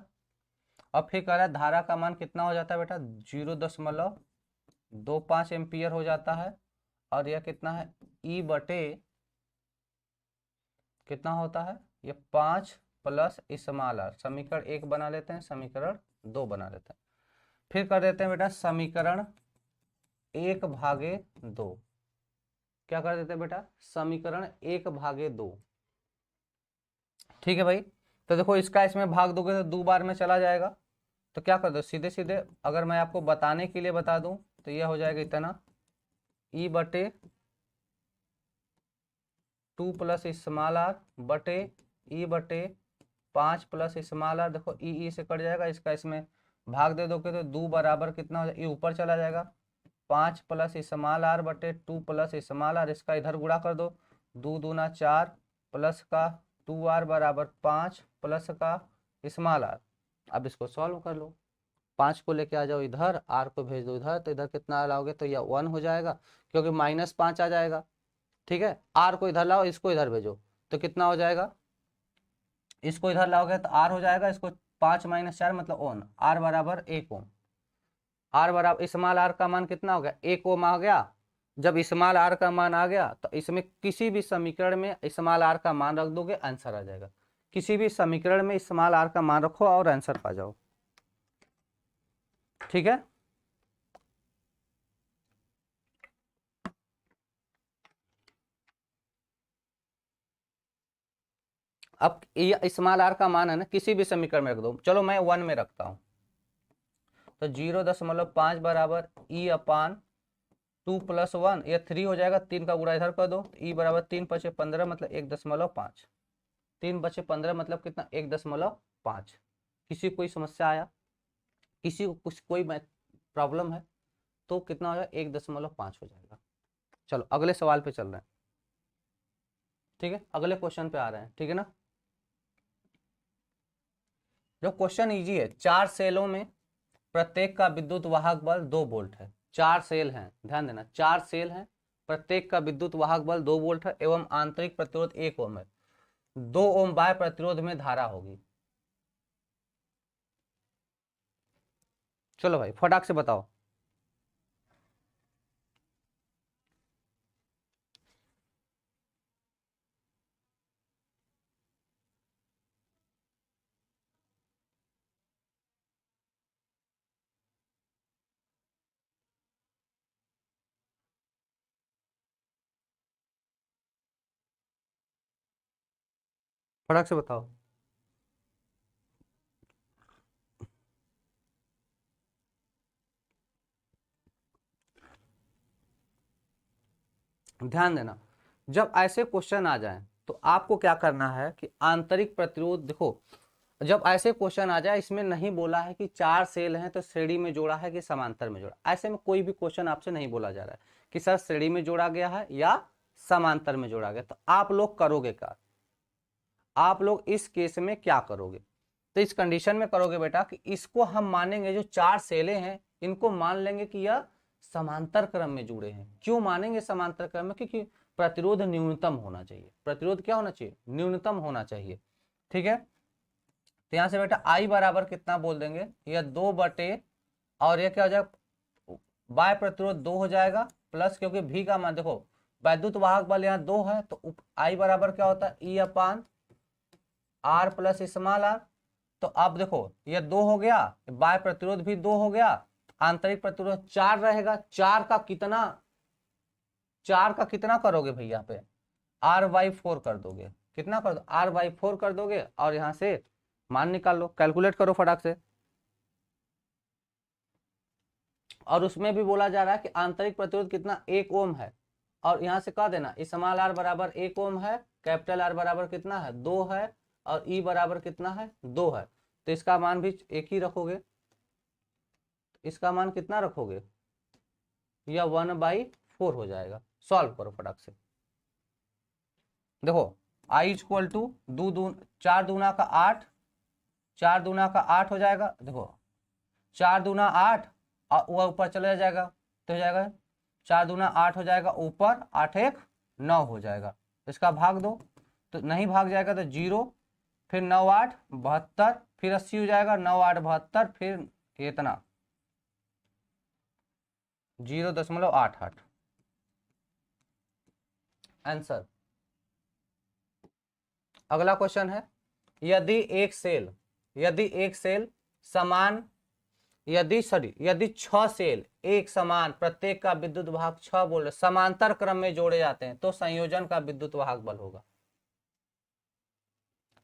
और फिर कह रहा है धारा का मान कितना हो जाता है बेटा, 0.25 एम्पियर हो जाता है। और यह कितना है, ई बटे कितना होता है, ये 5 प्लस स्मॉल आर। समीकरण 1 बना लेते हैं, समीकरण 2 बना लेते हैं। फिर कर देते हैं बेटा समीकरण 1/2, क्या कर देते हैं बेटा, समीकरण 1/2। ठीक है भाई, तो देखो इसका इसमें भाग दोगे तो 2 बार में चला जाएगा। तो क्या कर दो, सीधे सीधे अगर मैं आपको बताने के लिए बता दूं तो यह हो जाएगा इतना, ई बटे 2 प्लस स्मॉल आर बटे ई बटे 5 प्लस स्मॉल आर। देखो ई से कट जाएगा, इसका इसमें भाग दे दोगे तो 2 बराबर कितना हो जाएगा, ये ऊपर चला जाएगा, 5 प्लस स्मॉल आर बटे 2 प्लस स्मॉल आर। इसका इधर गुणा कर दो, 2 दूना 4 प्लस का 2r बराबर 5 प्लस का स्मॉल आर। अब इसको सॉल्व कर लो, 5 को लेके आ जाओ इधर, r को भेज दो इधर, तो इधर कितना लाओगे तो यह 1 हो जाएगा, क्योंकि -5 आ जाएगा। ठीक है, r को इधर लाओ, इसको इधर भेजो, तो कितना हो जाएगा, इसको इधर लाओगे तो r हो जाएगा, इसको 5 - 4 मतलब 1, r बराबर 1 ओम। r बराबर स्मॉल r का मान कितना हो गया, 1 ओम आ गया। जब स्मॉल r का मान आ गया तो इसमें किसी भी समीकरण में स्मॉल r का मान रख दोगे, आंसर आ जाएगा। किसी भी समीकरण में स्मॉल r का मान रखो और आंसर पा जाओ। ठीक है, अब ये स्मॉल r का मान है ना, किसी भी समीकरण में रख दो। चलो मैं 1 में रखता हूं, तो 0.5 बराबर ई अपान 2 + 1, ये 3 हो जाएगा, 3 का गुणा इधर कर दो, ई बराबर 3 × 5 = 15 मतलब 1.5, 3 × 15 मतलब कितना, 1.5। किसी कोई समस्या आया, किसी को कुछ कोई प्रॉब्लम है तो कितना हो जाएगा, 1.5 हो जाएगा। चलो अगले सवाल पे चल रहे हैं। ठीक है, अगले क्वेश्चन पे आ रहे हैं, ठीक है ना। जो क्वेश्चन इजी है, 4 सेलों में प्रत्येक का विद्युत वाहक बल 2 वोल्ट है। 4 सेल हैं, ध्यान देना, 4 सेल हैं, प्रत्येक का विद्युत वाहक बल 2 वोल्ट है एवं आंतरिक प्रतिरोध 1 ओम है। 2 ओम बाह्य प्रतिरोध में धारा होगी। चलो भाई फटाक से बताओ। फटाक से बताओ। ध्यान देना, जब ऐसे क्वेश्चन आ जाएं तो आपको क्या करना है कि आंतरिक प्रतिरोध, देखो जब ऐसे क्वेश्चन आ जाए, इसमें नहीं बोला है कि 4 सेल हैं तो श्रेणी में जोड़ा है कि समांतर में जोड़ा, ऐसे में कोई भी क्वेश्चन आपसे नहीं बोला जा रहा है कि सर श्रेणी में जोड़ा गया है या समांतर में जोड़ा गया। तो आप लोग करोगे क्या, आप लोग इस केस में क्या करोगे, तो इस कंडीशन में करोगे बेटा कि इसको हम मानेंगे, जो 4 सेलें हैं इनको मान लेंगे कि यह समांतर क्रम में जुड़े हैं। क्यों मानेंगे समांतर क्रम में, क्योंकि प्रतिरोध न्यूनतम होना चाहिए। प्रतिरोध क्या होना चाहिए? न्यूनतम होना चाहिए। ठीक है, तो यहां से बेटा I बराबर कितना बोल देंगे, यह 2 बटे, और ये क्या हो जाएगा, बाय प्रतिरोध 2 हो जाएगा, प्लस क्योंकि भी का मान देखो वैद्युत वाहक बल यहाँ 2 है, तो I बराबर क्या होता है, E अपान R प्लस स्मॉल r। तो अब देखो ये 2 हो गया, बाय प्रतिरोध भी 2 हो गया, आंतरिक प्रतिरोध 4 रहेगा। 4 का कितना करोगे भैया, यहाँ पे R/4 कर दोगे, कितना कर दो, R/4 कर दोगे, और यहां से मान निकाल लो, कैलकुलेट करो फटाक से। और उसमें भी बोला जा रहा है कि आंतरिक प्रतिरोध कितना, 1 ओम है, और यहां से कह देना स्मॉल r बराबर 1 ओम है, कैपिटल R बराबर कितना है, 2 है, और E बराबर कितना है, 2 है। तो इसका मान भी एक ही रखोगे, इसका मान कितना रखोगे, यह 1/4 हो जाएगा। सॉल्व करो फटाक से। देखो I इक्वल टू 4 दूना का 8, 4 दूना का 8 हो जाएगा, देखो 4 दूना 8, और वह ऊपर चला जाएगा, तो हो जाएगा 4 दूना 8 हो जाएगा ऊपर, 8 1 9 हो जाएगा। इसका भाग दो, तो नहीं भाग जाएगा तो 0, फिर 9 8 72, फिर 80 हो जाएगा, 9 8 72, फिर इतना 0.88 आंसर। अगला क्वेश्चन है, यदि एक सेल समान, यदि 6 सेल एक समान, प्रत्येक का विद्युत वाहक 6 वोल्ट समांतर क्रम में जोड़े जाते हैं, तो संयोजन का विद्युत वाहक बल होगा।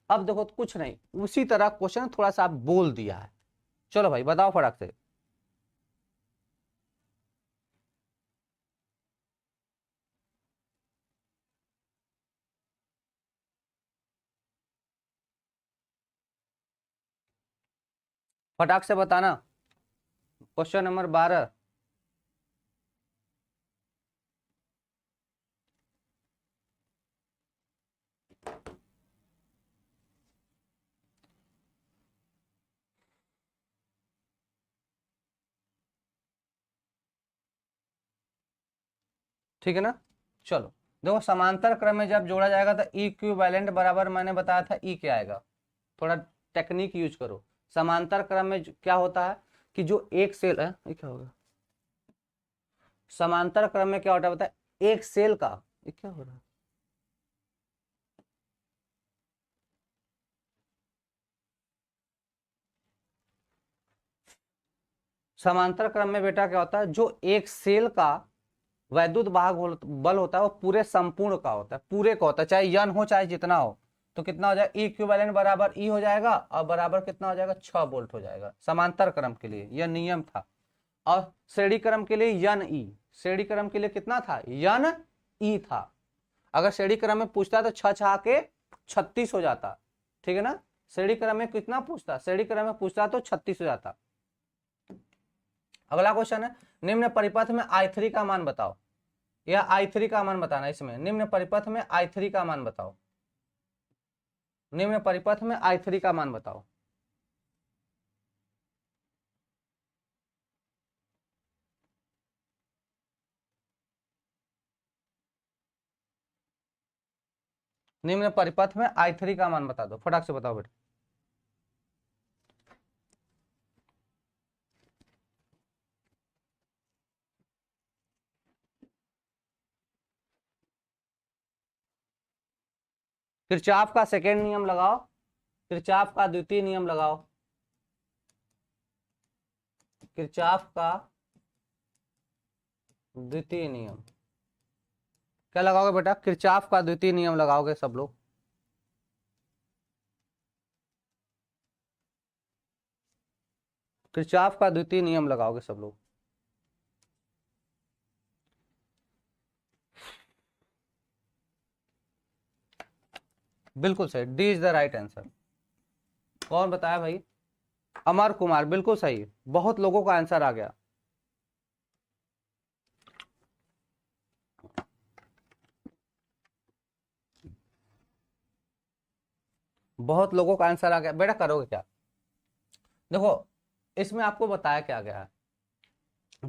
अब देखो कुछ नहीं, उसी तरह क्वेश्चन थोड़ा सा बोल दिया है। चलो भाई बताओ फटाक से। फटाक से बताना, क्वेश्चन नंबर 12। ठीक है ना, चलो देखो समांतर क्रम में जब जोड़ा जाएगा तो इक्विवेलेंट बराबर, मैंने बताया था ई क्या आएगा, थोड़ा टेक्निक यूज करो। समांतर क्रम में क्या होता है कि जो एक सेल है, ये क्या होगा, समांतर क्रम में क्या होता है, एक सेल का, ये क्या हो रहा है, समांतर क्रम में बेटा क्या होता है, जो एक सेल का वैद्युत वाहक बल होता है वो पूरे संपूर्ण का होता है, पूरे का होता है, चाहे यन हो चाहे जितना हो। तो कितना हो जाएगा, इक्विवेलेंट बराबर ई हो जाएगा, और बराबर कितना हो जाएगा, 6 वोल्ट हो जाएगा समांतर क्रम के लिए, यह नियम था। और श्रेणी क्रम के लिए यन ई, श्रेणी क्रम के लिए कितना था, यन ई था। अगर श्रेणी क्रम में पूछता तो 6 6 के 36 हो जाता, ठीक है ना। श्रेणी क्रम में कितना पूछता, श्रेणी क्रम में पूछता तो 36 हो जाता। अगला क्वेश्चन है, निम्न परिपथ में I3 का मान बताओ, या I3 का मान बताना, इसमें निम्न परिपथ में I3 का मान बताओ, निम्न परिपथ में I3 का मान बताओ। निम्न परिपथ में I3 का मान बता दो, फटाक से बताओ बेटा। किरचॉफ का सेकेंड नियम लगाओ, किरचॉफ का द्वितीय नियम लगाओ, किरचॉफ का द्वितीय नियम क्या लगाओगे बेटा, किरचॉफ का द्वितीय नियम लगाओगे सब लोग। किरचॉफ का द्वितीय नियम लगाओगे सब लोग। बिल्कुल सही, D is the right answer. कौन बताया भाई, अमर कुमार, बिल्कुल सही, बहुत लोगों का आंसर आ गया। बहुत लोगों का आंसर आ गया बेटा, करोगे क्या, देखो इसमें आपको बताया क्या गया है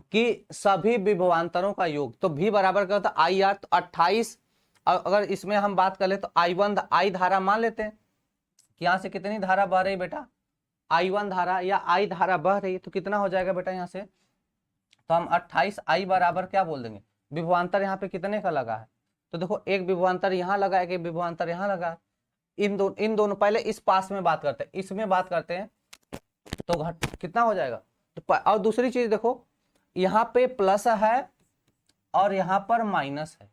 कि सभी विभवांतरों का योग, तो भी बराबर क्या होता है, आई आर, तो 28 अगर इसमें हम बात करें तो I धारा मान लेते हैं कि यहाँ से कितनी धारा बह रही है बेटा, I1 धारा या I धारा बह रही है, तो कितना हो जाएगा बेटा यहाँ से, तो हम 28I बराबर क्या बोल देंगे, विभवांतर यहाँ पे कितने का लगा है, तो देखो एक विभवांतर यहाँ लगा है, एक विभवांतर यहाँ लगा है, इन दोनों पहले इस पास में बात करते हैं, इसमें बात करते हैं तो घट कितना हो जाएगा। तो और दूसरी चीज देखो, यहाँ पे प्लस है और यहाँ पर माइनस है,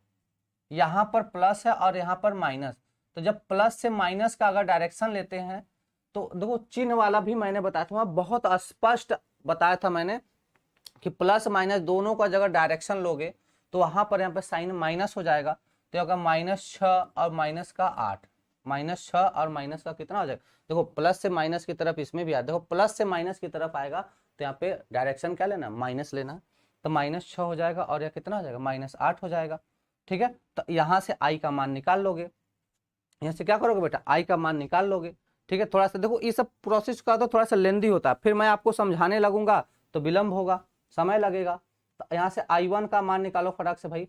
यहाँ पर प्लस है और यहाँ पर माइनस, तो जब प्लस से माइनस का अगर डायरेक्शन लेते हैं तो देखो चिन्ह वाला भी मैंने बताया था, बहुत स्पष्ट बताया था मैंने कि प्लस माइनस दोनों का अगर डायरेक्शन लोगे तो वहां पर यहाँ पे साइन माइनस हो जाएगा, तो अगर -6 और -8, -6 और माइनस का कितना हो जाएगा, देखो प्लस से माइनस की तरफ इसमें भी आ, देखो प्लस से माइनस की तरफ आएगा तो यहाँ पे डायरेक्शन क्या लेना, माइनस लेना, तो -6 हो जाएगा और यह कितना हो जाएगा, -8 हो जाएगा। ठीक है, तो यहाँ से आई का मान निकाल लोगे, यहाँ से क्या करोगे बेटा, आई का मान निकाल लोगे। ठीक है, थोड़ा सा देखो ये सब प्रोसेस का तो थोड़ा सा लेंदी होता है, फिर मैं आपको समझाने लगूंगा तो विलंब होगा, समय लगेगा। तो यहाँ से I1 का मान निकालो फटाक से भाई,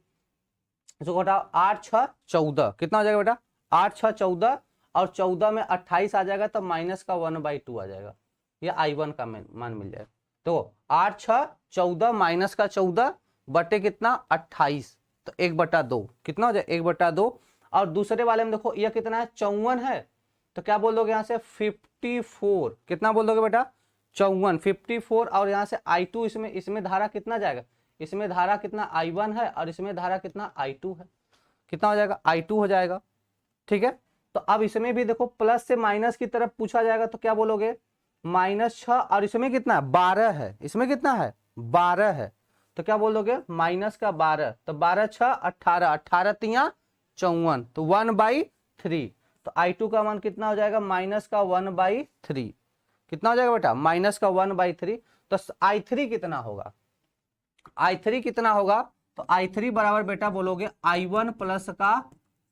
इसको घटाओ, 8 6 14 कितना हो जाएगा बेटा, 8 6 14 और 14 में 28 आ जाएगा तो माइनस का 1/2 आ जाएगा, ये I1 का मान मिल जाएगा। तो 8 6 14 माइनस का 14 बटे कितना 28, तो 1/2 कितना हो जाए 1/2। और दूसरे वाले में देखो यह कितना है 54 है, तो क्या बोल दोगे यहाँ से 54, कितना बोल दोगे बेटा 54 54, और यहाँ से I2 इसमें धारा कितना जाएगा, इसमें धारा कितना I1 है और इसमें धारा कितना I2 है, कितना हो जाएगा I2 हो जाएगा। ठीक है, तो अब इसमें भी देखो प्लस से माइनस की तरफ पूछा जाएगा तो क्या बोलोगे -6, और इसमें कितना 12 है, इसमें कितना है 12 है, तो क्या बोल दोगे -12, तो 12 6 18, 18 3 54, तो 1/3, तो I2 का मान कितना हो जाएगा -1/3, कितना हो जाएगा बेटा -1/3। तो I3 कितना होगा, I3 कितना होगा, तो I3 बराबर बेटा बोलोगे I1 प्लस का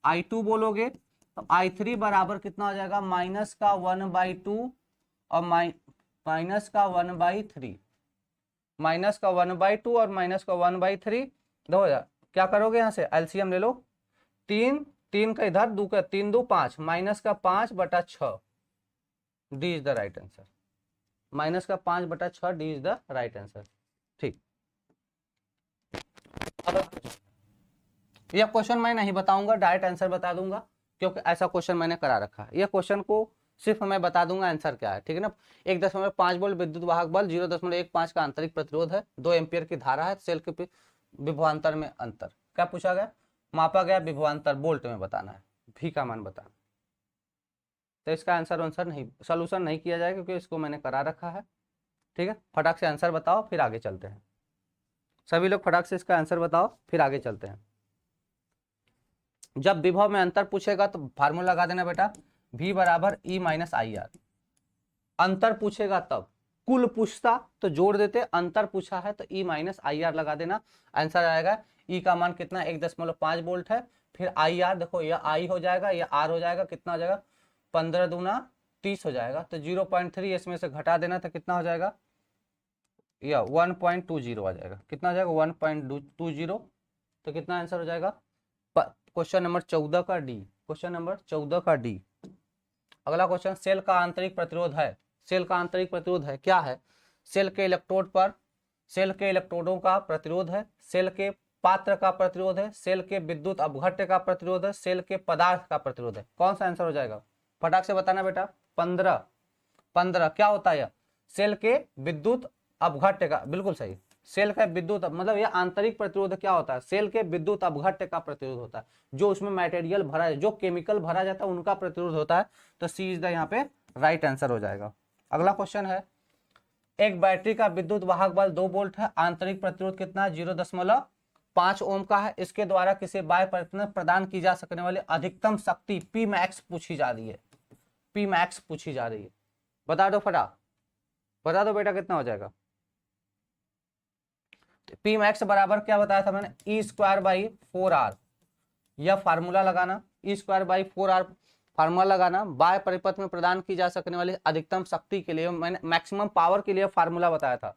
I2 बोलोगे, तो I3 बराबर कितना हो जाएगा -1/2 और -1/3, -1/2 और -1/3 दो हजार, क्या करोगे यहाँ से एलसीएम ले लो, 3 का इधर 2 का 3 2 5 -5/6, D is the right answer, -5/6 D is the right answer. ठीक, यह क्वेश्चन मैं नहीं बताऊंगा, डायरेक्ट आंसर बता दूंगा, क्योंकि ऐसा क्वेश्चन मैंने करा रखा है। यह क्वेश्चन को सिर्फ मैं बता दूंगा आंसर क्या है, ठीक है ना। 1.5 वोल्ट विद्युत वाहक बल, 0.15 का आंतरिक प्रतिरोध है, 2 एम्पियर की धारा है, सेल के विभवांतर में अंतर क्या पूछा गया, मापा गया विभवांतर वोल्ट में बताना है, भी का मान बताना। तो इसका आंसर नहीं सोल्यूशन नहीं किया जाएगा क्योंकि इसको मैंने करा रखा है। ठीक है, फटाक से आंसर बताओ फिर आगे चलते हैं, सभी लोग फटाक से इसका आंसर बताओ फिर आगे चलते हैं। जब विभव में अंतर पूछेगा तो फार्मूला लगा देना बेटा, V बराबर E माइनस IR। अंतर पूछेगा तब, कुल पूछता तो जोड़ देते, अंतर पूछा है तो E माइनस IR लगा देना, आंसर आएगा E का मान कितना 1.5 वोल्ट है, फिर IR देखो यह I हो जाएगा, यह R हो जाएगा, कितना हो जाएगा 15 दूना 30 हो जाएगा, तो 0.3 इसमें से घटा देना तो कितना हो जाएगा, यह 1.20 आ जाएगा, कितना हो जाएगा 1.20, तो कितना आंसर हो जाएगा क्वेश्चन नंबर 14 का डी, क्वेश्चन नंबर 14 का डी। अगला क्वेश्चन, सेल का आंतरिक प्रतिरोध है, सेल का आंतरिक प्रतिरोध है क्या है, सेल के इलेक्ट्रोड पर, सेल के इलेक्ट्रोडों का प्रतिरोध है, सेल के पात्र का प्रतिरोध है, सेल के विद्युत अपघट्य का प्रतिरोध है, सेल के पदार्थ का प्रतिरोध है, कौन सा आंसर हो जाएगा फटाक से बताना बेटा। 15 क्या होता है, सेल के विद्युत अपघट्य का, बिल्कुल सही, सेल का विद्युत मतलब ये आंतरिक प्रतिरोध क्या होता है, सेल के विद्युत अपघट्य का प्रतिरोध होता है, जो उसमें मटेरियल भरा है, जो केमिकल भरा जाता है उनका प्रतिरोध होता है, तो सी इज द यहाँ पे राइट आंसर हो जाएगा। अगला क्वेश्चन है, एक बैटरी का विद्युत वाहक बल 2 वोल्ट है, आंतरिक प्रतिरोध कितना है 0.5 ओम का है, इसके द्वारा किसी बाह्य पदार्थ में प्रदान की जा सकने वाली अधिकतम शक्ति P मैक्स पूछी जा रही है, P मैक्स पूछी जा रही है, बता दो बता दो बेटा कितना हो जाएगा। P मैक्स बराबर क्या बताया था मैंने, E²/4R, यह फार्मूला लगाना, E²/4R फार्मूला लगाना, बाह्य परिपथ में प्रदान की जा सकने वाली अधिकतम शक्ति के लिए मैंने मैक्सिमम पावर के लिए फार्मूला बताया था,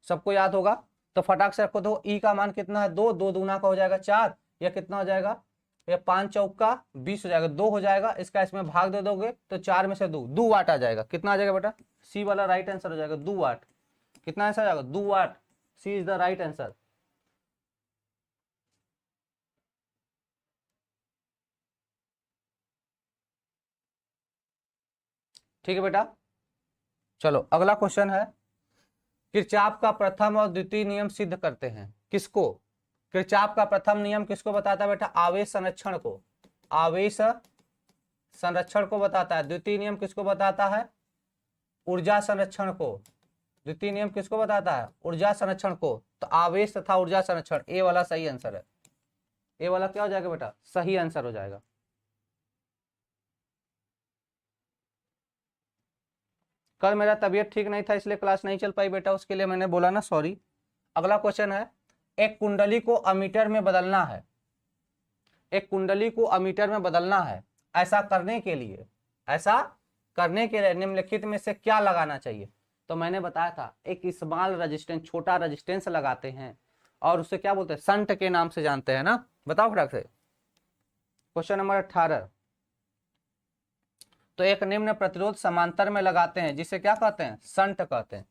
सबको याद होगा, तो फटाक से रखो। तो E का मान कितना है 2 दूना का हो जाएगा 4, यह कितना हो जाएगा ये 5 चौका 20 हो जाएगा, 2 हो जाएगा, इसका इसमें भाग दे दोगे तो 4 में से 2 वाट आ जाएगा। कितना आ जाएगा बेटा? सी वाला राइट आंसर हो जाएगा 2 वाट। कितना आंसर आ जाएगा? 2 वाट। सी इज द राइट आंसर। ठीक है बेटा, चलो अगला क्वेश्चन है, किरचॉफ का प्रथम और द्वितीय नियम सिद्ध करते हैं। किसको? किरचॉफ का प्रथम नियम किसको बताता है बेटा? आवेश संरक्षण को। आवेश संरक्षण को बताता है। द्वितीय नियम किसको बताता है? ऊर्जा संरक्षण को। द्वितीय नियम किसको बताता है? ऊर्जा संरक्षण को। तो आवेश तथा ऊर्जा संरक्षण, ए वाला सही आंसर है। ए वाला क्या हो जाएगा बेटा? सही आंसर हो जाएगा। कल मेरा तबीयत ठीक नहीं था इसलिए क्लास नहीं चल पाई बेटा, उसके लिए मैंने बोला ना, सॉरी। अगला क्वेश्चन है, एक कुंडली को अमीटर में बदलना है। एक कुंडली को अमीटर में बदलना है। ऐसा करने के लिए निम्नलिखित में से क्या लगाना चाहिए? तो मैंने बताया था एक स्मॉल रेजिस्टेंस, छोटा रेजिस्टेंस लगाते हैं और उसे क्या बोलते हैं? संट के नाम से जानते हैं ना। बताओ फटाक से। क्वेश्चन नंबर 18, तो एक निम्न प्रतिरोध समांतर में लगाते हैं जिसे क्या कहते हैं? संट कहते हैं।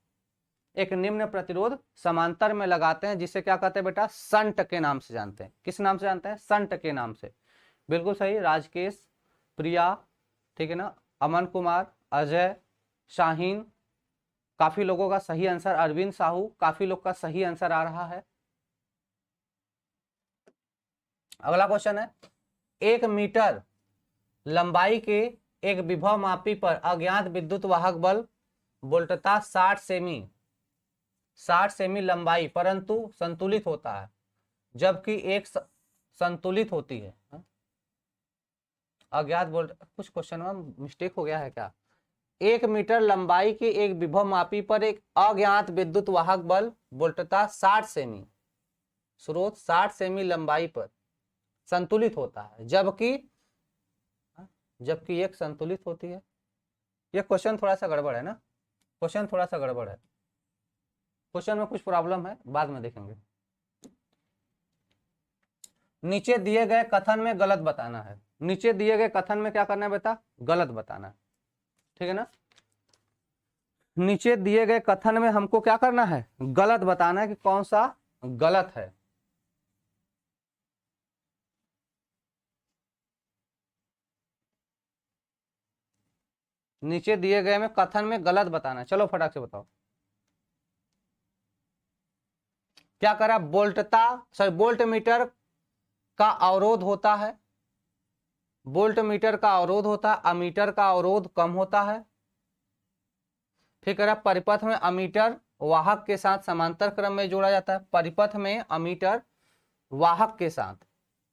एक निम्न प्रतिरोध समांतर में लगाते हैं जिसे क्या कहते हैं बेटा? संट के नाम से जानते हैं। किस नाम से जानते हैं? संट के नाम से। बिल्कुल सही, राजकेश, प्रिया, ठीक है ना, अमन कुमार, अजय, शाहीन, काफी लोगों का सही आंसर, अरविंद साहू, काफी लोग का सही आंसर आ रहा है। अगला क्वेश्चन है, 1 मीटर लंबाई के एक विभव मापी पर अज्ञात विद्युत वाहक बल वोल्टता 60 सेमी लंबाई परंतु संतुलित होता है, जबकि एक संतुलित होती है। अज्ञात वोल्ट, कुछ क्वेश्चन में मिस्टेक हो गया है क्या? 1 मीटर लंबाई के एक विभव मापी पर एक अज्ञात विद्युत वाहक बल वोल्टता 60 सेमी, स्रोत 60 सेमी लंबाई पर संतुलित होता है, जबकि एक संतुलित होती है। ये क्वेश्चन थोड़ा सा गड़बड़ है ना, क्वेश्चन थोड़ा सा गड़बड़ है, क्वेश्चन में कुछ प्रॉब्लम है, बाद में देखेंगे। नीचे दिए गए कथन में गलत बताना है। नीचे दिए गए कथन में क्या करना है बेटा? गलत बताना है, ठीक है ना। नीचे दिए गए कथन में हमको क्या करना है? गलत बताना है कि कौन सा गलत है। नीचे दिए गए में कथन में गलत बताना। चलो फटाक से बताओ। क्या करा? वोल्ट मीटर का अवरोध होता है, वोल्ट मीटर का अवरोध होता है, अमीटर का अवरोध कम होता है। फिर कह रहा परिपथ में अमीटर वाहक के साथ समांतर क्रम में जोड़ा जाता है। परिपथ में अमीटर वाहक के साथ,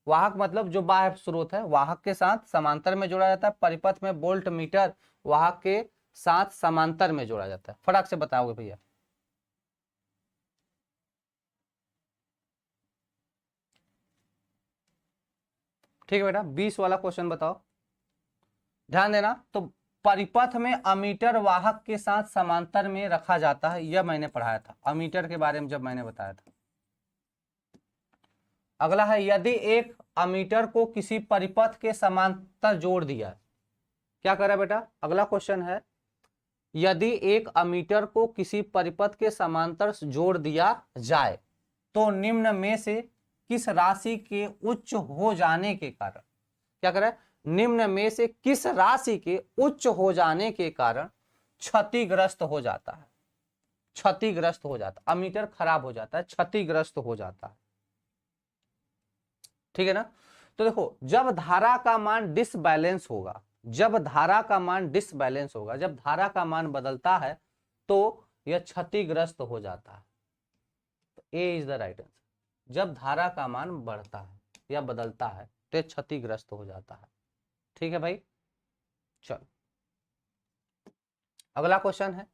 वाहक मतलब जो बाह्य स्रोत है, वाहक के साथ समांतर में जोड़ा जाता है। परिपथ में वोल्ट मीटर वाहक के साथ समांतर में जोड़ा जाता है। फटाक से बताओगे भैया। ठीक है बेटा, 20 वाला क्वेश्चन बताओ, ध्यान देना। तो परिपथ में अमीटर वाहक के साथ समांतर में रखा जाता है, यह मैंने पढ़ाया था अमीटर के बारे में जब मैंने बताया था। अगला है, यदि एक अमीटर को किसी परिपथ के समांतर जोड़ दिया, क्या करा बेटा? अगला क्वेश्चन है, यदि एक अमीटर को किसी परिपथ के समांतर जोड़ दिया जाए तो निम्न में से किस राशि के उच्च हो जाने के कारण, क्या करें? निम्न में से किस राशि के उच्च हो जाने के कारण क्षतिग्रस्त हो जाता है? क्षतिग्रस्त हो जाता है, अमीटर खराब हो जाता है, क्षतिग्रस्त हो जाता है, ठीक है ना। तो देखो, जब धारा का मान डिसबैलेंस होगा, जब धारा का मान डिसबैलेंस होगा, जब धारा का मान बदलता है तो यह क्षतिग्रस्त हो जाता है। तो ए इज द राइट आंसर। जब धारा का मान बढ़ता है या बदलता है तो क्षतिग्रस्त हो जाता है, ठीक है भाई। चलो अगला क्वेश्चन है,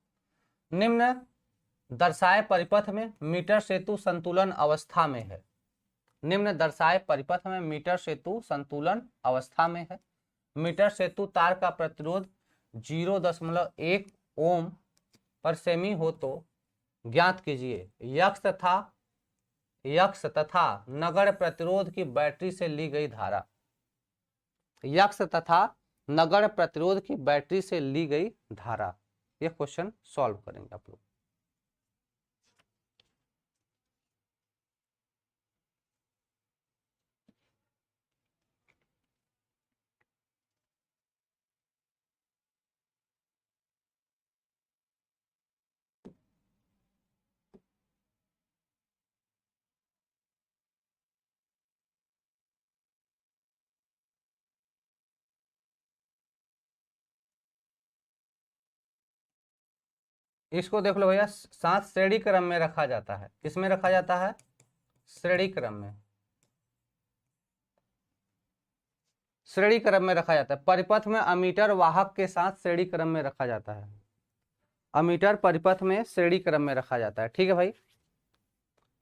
निम्न दर्शाए परिपथ में मीटर सेतु संतुलन अवस्था में है। निम्न दर्शाए परिपथ में मीटर सेतु संतुलन अवस्था में है। मीटर सेतु तार का प्रतिरोध 0.1 ओम पर सेमी हो तो ज्ञात कीजिए यक्ष तथा नगण्य प्रतिरोध की बैटरी से ली गई धारा। यक्ष तथा नगण्य प्रतिरोध की बैटरी से ली गई धारा। यह क्वेश्चन सॉल्व करेंगे आप लोग। इसको देख लो भैया, 7 श्रेणी क्रम में रखा जाता है। किसमें रखा जाता है? श्रेणी क्रम में। श्रेणी क्रम में रखा जाता है। परिपथ में अमीटर वाहक के साथ श्रेणी क्रम में रखा जाता है। अमीटर परिपथ में श्रेणी क्रम में रखा जाता है। ठीक है भाई,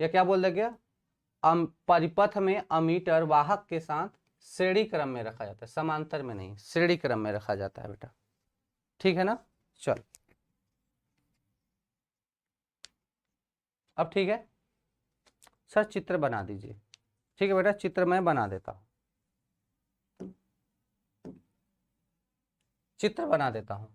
ये क्या बोल दिया? परिपथ में अमीटर वाहक के साथ श्रेणी क्रम में रखा जाता है, समांतर में नहीं, श्रेणी क्रम में रखा जाता है बेटा। ठीक है ना? चल अब ठीक है सर, चित्र बना दीजिए। ठीक है बेटा, चित्र मैं बना देता हूं, चित्र बना देता हूं।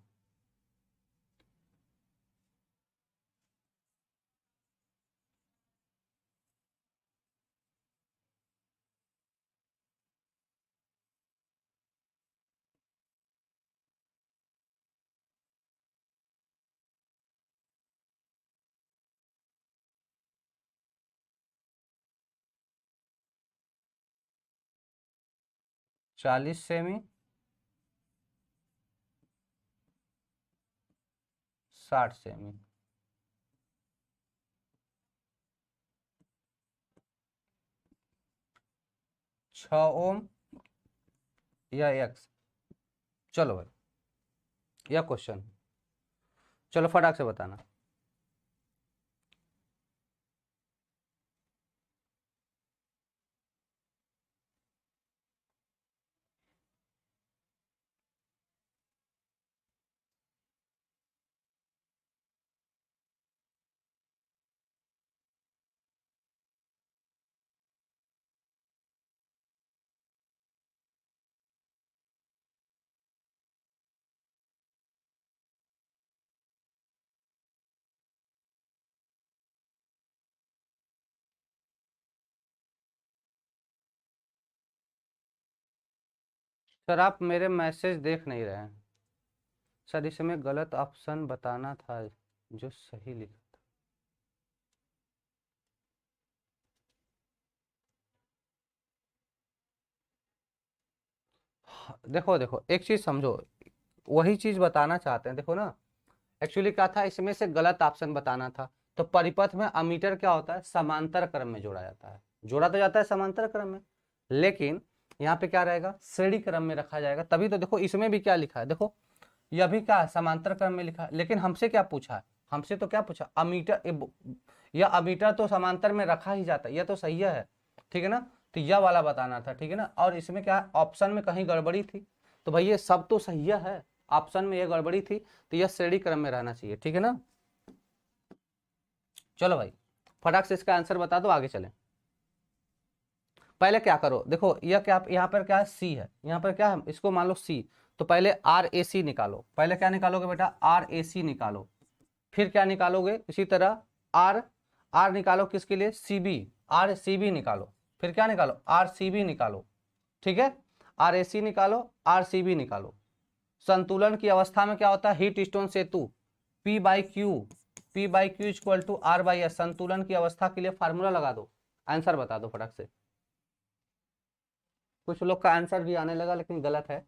चालीस सेमी, 60 सेमी। छ ओम या एक्स। चलो भाई यह क्वेश्चन, चलो फटाक से बताना। सर आप मेरे मैसेज देख नहीं रहे हैं सर, इसमें गलत ऑप्शन बताना था जो सही लिखा था। देखो देखो एक चीज समझो, वही चीज बताना चाहते हैं। देखो ना, एक्चुअली क्या था, इसमें से गलत ऑप्शन बताना था। तो परिपथ में अमीटर क्या होता है? समांतर क्रम में जोड़ा जाता है। जोड़ा तो जाता है समांतर क्रम में, लेकिन यहाँ पे क्या रहेगा? श्रेणी क्रम में रखा जाएगा। तभी तो देखो इसमें भी क्या लिखा है, देखो यह भी क्या है? समांतर क्रम में लिखा है। लेकिन हमसे क्या पूछा है? हमसे तो क्या पूछा? अमीटर, यह अमीटर तो समांतर में रखा ही जाता है, यह तो सही है। ठीक है ना? तो यह वाला बताना था। ठीक है ना? और इसमें क्या ऑप्शन में कहीं गड़बड़ी थी, तो भाई ये सब तो सही है, ऑप्शन में यह गड़बड़ी थी, तो यह श्रेणी क्रम में रहना चाहिए। ठीक है ना? चलो भाई फटाक से इसका आंसर बता दो, आगे चलें। पहले क्या करो, देखो यह क्या, यहाँ पर क्या है? सी है, यहाँ पर क्या है? इसको मान लो सी। तो पहले आर ए सी निकालो। पहले क्या निकालोगे बेटा? आर ए सी निकालो। फिर क्या निकालोगे? इसी तरह आर आर निकालो किसके लिए? C B, R C B निकालो। फिर क्या निकालो? आर सी बी निकालो। ठीक है, आर ए सी निकालो, आर सी बी निकालो। संतुलन की अवस्था में क्या होता है? हीट स्टोन सेतु, P by Q equal to R by S. संतुलन की अवस्था के लिए फार्मूला लगा दो, आंसर बता दो फटक से। कुछ लोग का आंसर भी आने लगा लेकिन गलत है।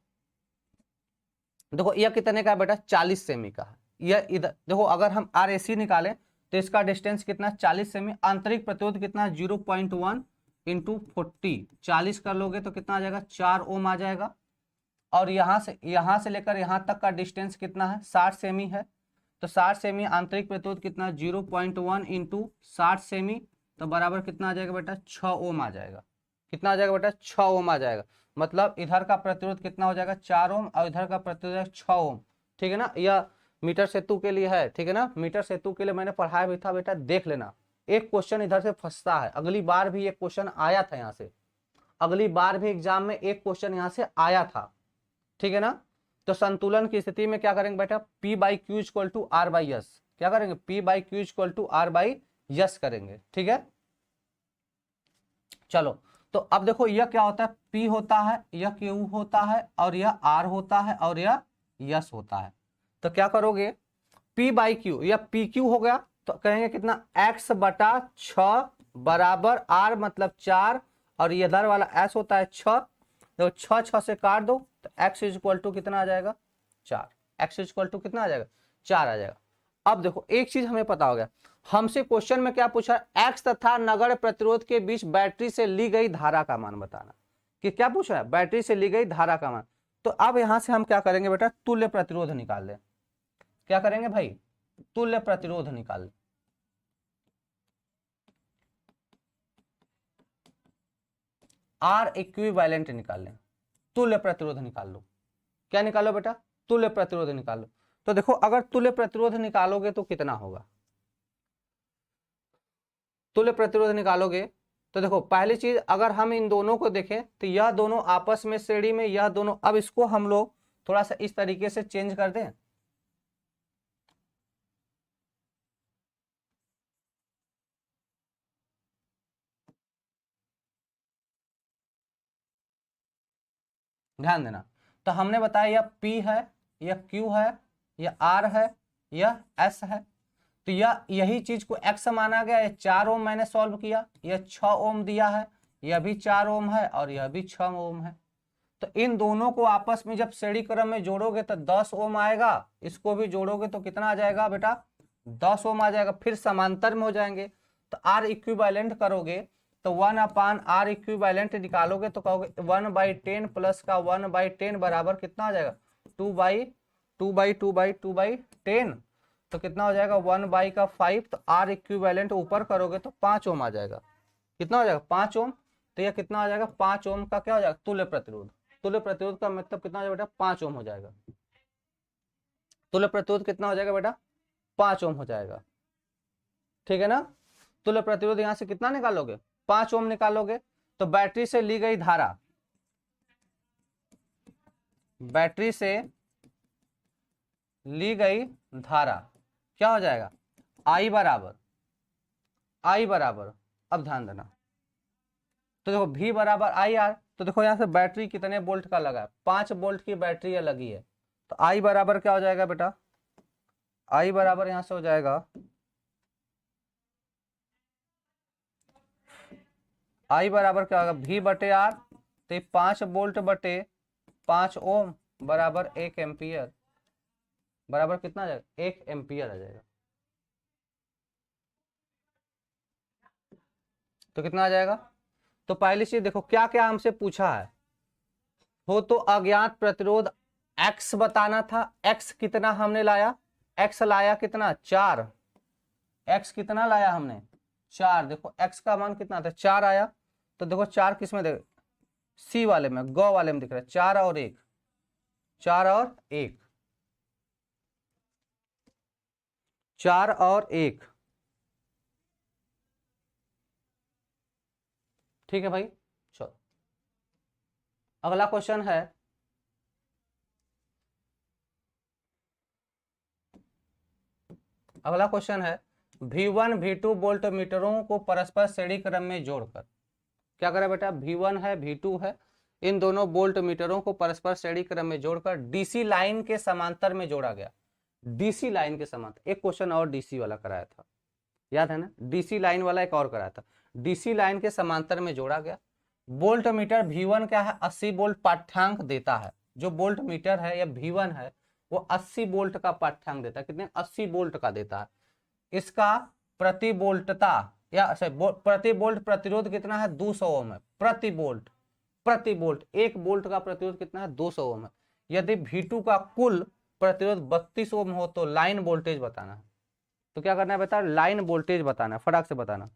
देखो यह कितने का है बेटा? 40 सेमी का है। यह इधर देखो, अगर हम आर ए सी निकालें तो इसका डिस्टेंस कितना? 40 सेमी। आंतरिक प्रतिरोध कितना? 0.1 इंटू 40, 40 कर लोगे तो कितना आ जाएगा? 4 ओम आ जाएगा। और यहां से लेकर यहां तक का डिस्टेंस कितना है? 60 सेमी है। तो 60 सेमी आंतरिक प्रतिरोध कितना? 0.1 इंटू 60 सेमी, तो बराबर कितना आ जाएगा बेटा? 6 ओम आ जाएगा। कितना आ जाएगा बेटा? 6 ओम आ जाएगा। मतलब इधर का प्रतिरोध कितना हो जाएगा? 4 ओम, और इधर का प्रतिरोध 6 ओम। ठीक है ना? यह मीटर सेतु के लिए है। ठीक है ना? मीटर सेतु के लिए मैंने पढ़ाया भी था बेटा, देख लेना। एक क्वेश्चन इधर से फंसता है, अगली बार भी एक क्वेश्चन आया था यहाँ से, अगली बार भी एग्जाम में एक क्वेश्चन यहां से आया था, ठीक है ना। तो संतुलन की स्थिति में क्या करेंगे बेटा, P by Q equal to R by S, क्या करेंगे, P by Q equal to R by S करेंगे, ठीक है। चलो, तो अब देखो यह क्या होता है, P होता है, यह Q होता है, और यह R होता है, और यह S होता है। तो क्या करोगे, P बाई क्यू, यह पी क्यू हो गया, तो कहेंगे कितना, x बटा 6 बराबर R मतलब 4, और ये इधर वाला S होता है 6, तो 6 6 से काट दो, तो x इक्वल टू कितना आ जाएगा, 4। x इक्वल टू कितना आ जाएगा, 4 आ जाएगा। अब देखो एक चीज हमें पता हो गया, हमसे क्वेश्चन में क्या पूछा, x तथा नगण्य प्रतिरोध के बीच बैटरी से ली गई धारा का मान बताना। कि क्या पूछा है, बैटरी से ली गई धारा का मान। तो अब यहां से हम क्या करेंगे बेटा, तुल्य प्रतिरोध निकाल लें। क्या करेंगे भाई, तुल्य प्रतिरोध निकाल लें। आर इक्विवेलेंट निकाल लें, तुल्य प्रतिरोध निकाल लो। क्या निकालो बेटा, तुल्य प्रतिरोध निकालो। तो देखो अगर तुल्य प्रतिरोध निकालोगे तो कितना होगा, तुल्य प्रतिरोध निकालोगे तो देखो पहली चीज, अगर हम इन दोनों को देखें तो यह दोनों आपस में श्रेणी में, यह दोनों, अब इसको हम लोग थोड़ा सा इस तरीके से चेंज कर दें। ध्यान देना, तो हमने बताया यह P है, यह Q है, यह R है, यह S है। तो यह यही चीज को x माना गया, ये 4 ओम मैंने सॉल्व किया, यह 6 ओम दिया है, यह भी 4 ओम है, और यह भी 6 ओम है। तो इन दोनों को आपस में जब श्रेणी क्रम में जोड़ोगे तो 10 ओम आएगा, इसको भी जोड़ोगे तो कितना आ जाएगा बेटा, 10 ओम आ जाएगा, फिर समांतर में हो जाएंगे। तो आर इक्विवेलेंट करोगे तो 1/r इक्विवेलेंट निकालोगे तो कहोगे 1/10 प्लस का 1/10 बराबर कितना आ जाएगा, 2/10। तो कितना हो जाएगा, 1/5। तो आर इक्विवेलेंट ऊपर करोगे तो 5 ओम आ जाएगा। कितना हो जाएगा, 5 ओम। तो यह कितना आ जाएगा, 5 ओम का क्या हो जाएगा, तुल्य प्रतिरोध। तुल्य प्रतिरोध का मतलब कितना हो जाएगा बेटा, 5 ओम हो जाएगा। तुल्य प्रतिरोध कितना हो जाएगा बेटा, 5 ओम हो जाएगा, ठीक है ना। तुल्य प्रतिरोध यहां से कितना निकालोगे, 5 ओम निकालोगे। तो बैटरी से ली गई धारा, बैटरी से ली गई धारा क्या हो जाएगा, I बराबर, I बराबर, अब ध्यान देना, तो देखो V बराबर आई आर। तो देखो यहां से बैटरी कितने वोल्ट का लगा है, 5 वोल्ट की बैटरी है लगी है। तो I बराबर क्या हो जाएगा बेटा, I बराबर यहां से हो जाएगा, I बराबर क्या होगा, V बटे आर। तो 5 वोल्ट बटे 5 ओम बराबर 1 एम्पियर, बराबर कितना आ जाएगा, 1 एम्पियर आ जाएगा। तो कितना आ जाएगा, तो पहली चीज देखो क्या क्या हमसे पूछा है, हो तो अज्ञात प्रतिरोध x बताना था। x कितना हमने लाया, x लाया कितना, 4। x कितना लाया हमने, 4। देखो x का मान कितना था, 4 आया। तो देखो 4 किस में देख, सी वाले में, गो वाले में दिख रहा है, 4 और 1, 4 और 1, 4 और 1, ठीक है भाई। चलो अगला क्वेश्चन है, अगला क्वेश्चन है, V1 V2 वोल्ट मीटरों को परस्पर श्रेणी क्रम में जोड़कर, क्या करें बेटा, V1 है V2 है, इन दोनों वोल्ट मीटरों को परस्पर श्रेणी क्रम में जोड़कर डीसी लाइन के समांतर में जोड़ा गया। डीसी लाइन के समांतर, एक क्वेश्चन और डीसी वाला कराया था, याद है ना, डीसी लाइन वाला एक और कराया था। डीसी लाइन के समांतर में जोड़ा गया। वोल्ट मीटर V1 क्या है, 80 वोल्ट पाठ्यांक देता है। जो वोल्ट मीटर है या V1 है वो 80 वोल्ट का पाठ्यांक देता है, कितने, 80 वोल्ट का देता है। इसका प्रति वोल्टता या प्रति वोल्ट प्रतिरोध कितना है, 200 ओम है प्रति वोल्ट। प्रति वोल्ट, 1 वोल्ट का प्रतिरोध कितना है, 200 ओम है। यदि V2 का कुल प्रतिरोध 32 ओम हो तो लाइन वोल्टेज बताना है। तो क्या करना है बेटा, लाइन वोल्टेज बताना है, फटाक से बताना।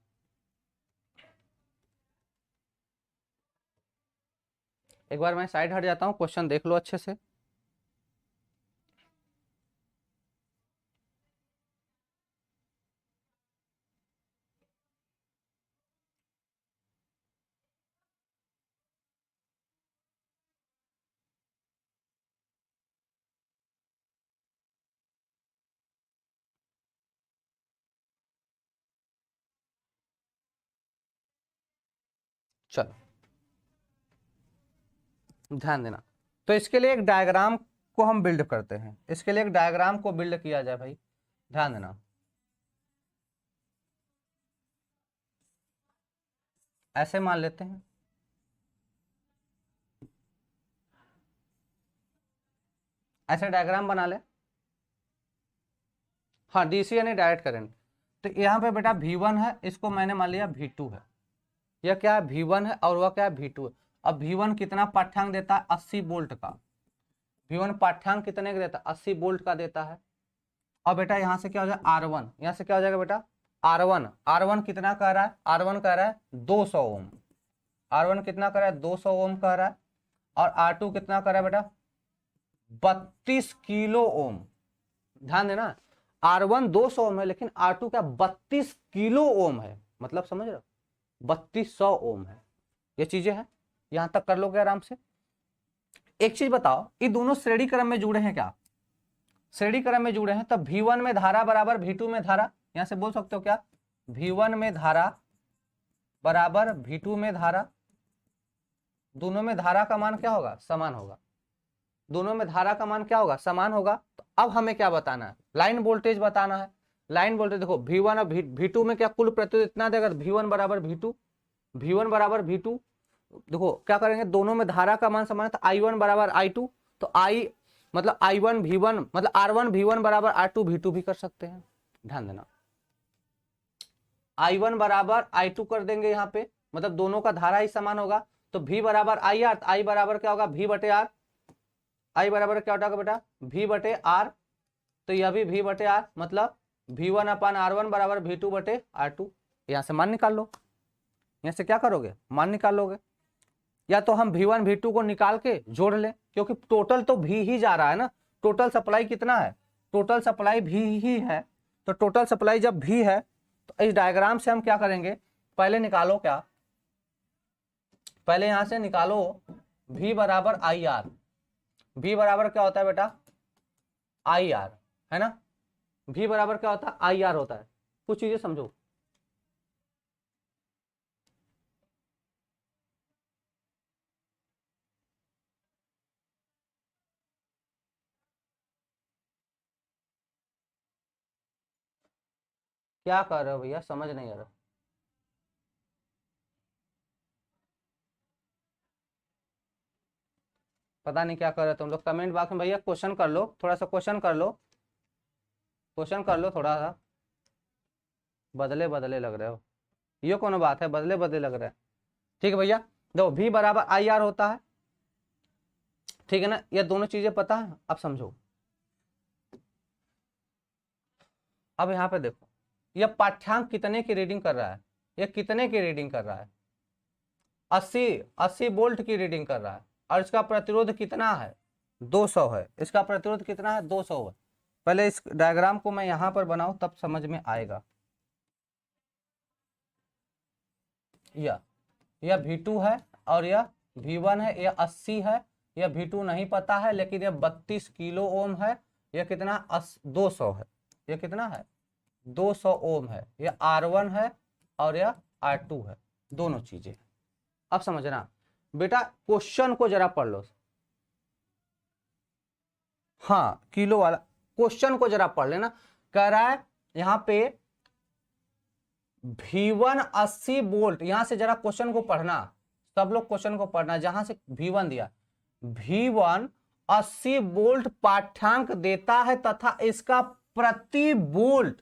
एक बार मैं साइड हट जाता हूं, क्वेश्चन देख लो अच्छे से। चलो ध्यान देना। तो इसके लिए एक डायग्राम को हम बिल्ड करते हैं, इसके लिए एक डायग्राम को बिल्ड किया जाए भाई, ध्यान देना। ऐसे मान लेते हैं, ऐसे डायग्राम बना ले। हाँ डीसी यानी डायरेक्ट करंट। तो यहाँ पे बेटा V1 है, इसको मैंने मान लिया V2 है। यह क्या है V1 है और वह क्या है V2 है। अब V1 कितना पाठ्यांक देता है 80 वोल्ट का। V1 पाठ्यांक कितने का देता है 80 वोल्ट का देता है। अब बेटा यहाँ से क्या हो जाएगा R1, यहाँ से क्या हो जाएगा बेटा R1 कितना कह रहा है, R1 कह रहा है 200 ओम। R1 कितना कह रहा है 200 ओम कह रहा है। और R2 कितना कह रहा है बेटा 32 किलो ओम। ध्यान देना R1 200 ओम है लेकिन R2 क्या 32 किलो ओम है, मतलब समझ रहे हो 3200 ओम है। ये चीजें हैं, यहां तक कर लोगे आराम से। एक चीज बताओ, ये दोनों श्रेणी क्रम में जुड़े हैं क्या, श्रेणी क्रम में जुड़े हैं, तब V1 में धारा बराबर V2 में धारा, यहां से बोल सकते हो क्या V1 में धारा बराबर V2 में धारा। दोनों में धारा का मान क्या होगा समान होगा, दोनों में धारा का मान क्या होगा समान होगा। तो अब हमें क्या बताना है, लाइन वोल्टेज बताना है। लाइन वोल्टेज देखो V1 और V2 में क्या कुल प्रतिरोध इतना देगा, V1 बराबर V2, V1 बराबर V2। देखो क्या करेंगे, दोनों में धारा का मान समान है तो I1 बराबर I2, तो I मतलब I1 V1 मतलब R1 V1 बराबर R2 V2 भी कर सकते हैं। ध्यान देना I1 बराबर I2 कर देंगे यहाँ पे, मतलब दोनों का धारा ही समान होगा। तो V बराबर IR, I बराबर क्या होगा V बटे R, I बराबर क्या होगा बेटा V बटे R। तो यह भी V बटे R मतलब V1 अपान R1 बराबर V2 बटे R2। यहाँ से मान निकाल लो, यहाँ से क्या करोगे मान निकाल लोगे, या तो हम V1 V2 को निकाल के जोड़ ले, क्योंकि टोटल तो V ही जा रहा है ना, टोटल सप्लाई कितना है, टोटल सप्लाई V ही है। तो टोटल सप्लाई जब V है तो इस डायग्राम से हम क्या करेंगे, पहले निकालो क्या, पहले यहां से निकालो V बराबर IR। V बराबर क्या होता है बेटा IR है ना, V बराबर क्या होता है IR होता है। कुछ चीजें समझो, क्या कर रहे हो भैया समझ नहीं आ रहा। पता नहीं क्या कर रहे हो तुम लोग, कमेंट बॉक्स में भैया क्वेश्चन कर लो, थोड़ा सा क्वेश्चन कर लो, क्वेश्चन कर लो थोड़ा सा। बदले बदले लग रहे हो, ये कौन बात है बदले बदले लग रहा है। ठीक है भैया, देखो V बराबर IR होता है, ठीक है ना, ये दोनों चीजें पता है। अब समझो, अब यहाँ पे देखो ये पाठ्यांक कितने की रीडिंग कर रहा है, ये कितने की रीडिंग कर रहा है 80 वोल्ट की रीडिंग कर रहा है। और इसका प्रतिरोध कितना है 200 है, इसका प्रतिरोध कितना है 200 है। पहले इस डायग्राम को मैं यहां पर बनाऊं तब समझ में आएगा। यह V2 है और यह V1 है, यह 80 है, यह V2 नहीं पता है लेकिन यह 32 किलो ओम है। यह कितना 200 है, यह कितना है 200 ओम है। यह R1 है और यह R2 है, दोनों चीजें। अब समझना बेटा, क्वेश्चन को जरा पढ़ लो, हाँ किलो वाला क्वेश्चन को जरा पढ़ लेना। कह रहा है यहां पे V1 80 वोल्ट, यहां से जरा क्वेश्चन को पढ़ना, सब लोग क्वेश्चन को पढ़ना। जहां से V1 दिया, V1 80 वोल्ट पाठ्यांक देता है तथा इसका प्रति वोल्ट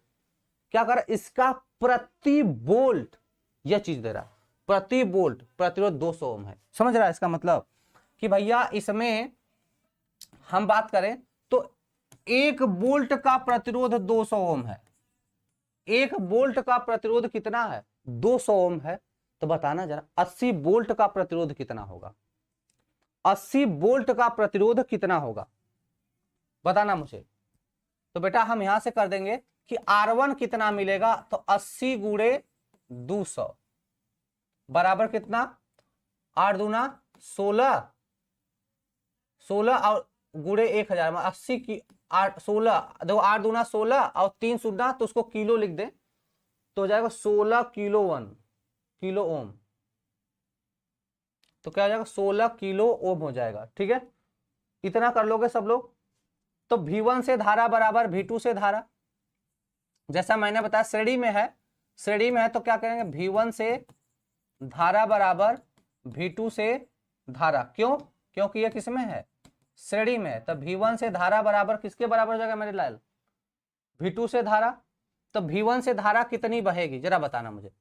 क्या कर, इसका प्रति वोल्ट यह चीज दे रहा है, प्रति वोल्ट प्रतिरोध 200 ओम है। समझ रहा है इसका मतलब कि भैया इसमें हम बात करें तो 1 वोल्ट का प्रतिरोध 200 ओम है, 1 वोल्ट का प्रतिरोध कितना है 200 ओम है। तो बताना जरा 80 वोल्ट का प्रतिरोध कितना होगा, 80 वोल्ट का प्रतिरोध कितना होगा बताना मुझे। तो बेटा हम यहां से कर देंगे कि R1 कितना मिलेगा, तो 80 गुणे 200 बराबर कितना 8 दूना 16, 16 और गुणे 1000 में 80 की 8 16 देखो 8 दूना 16 और 3 शून्य तो उसको किलो लिख दे तो हो जाएगा 16 किलो ओम। तो क्या हो जाएगा 16 किलो ओम हो जाएगा। ठीक है, इतना कर लोगे सब लोग। तो V1 से धारा बराबर V2 से धारा, जैसा मैंने बताया श्रेणी में है, श्रेणी में है तो क्या करेंगे V1 से धारा बराबर V2 से धारा। क्यों? क्योंकि ये किसमें है, श्रेणी में है। तो V1 से धारा बराबर किसके बराबर हो जाएगा मेरे लाल, V2 से धारा। तो V1 से धारा कितनी बहेगी जरा बताना मुझे,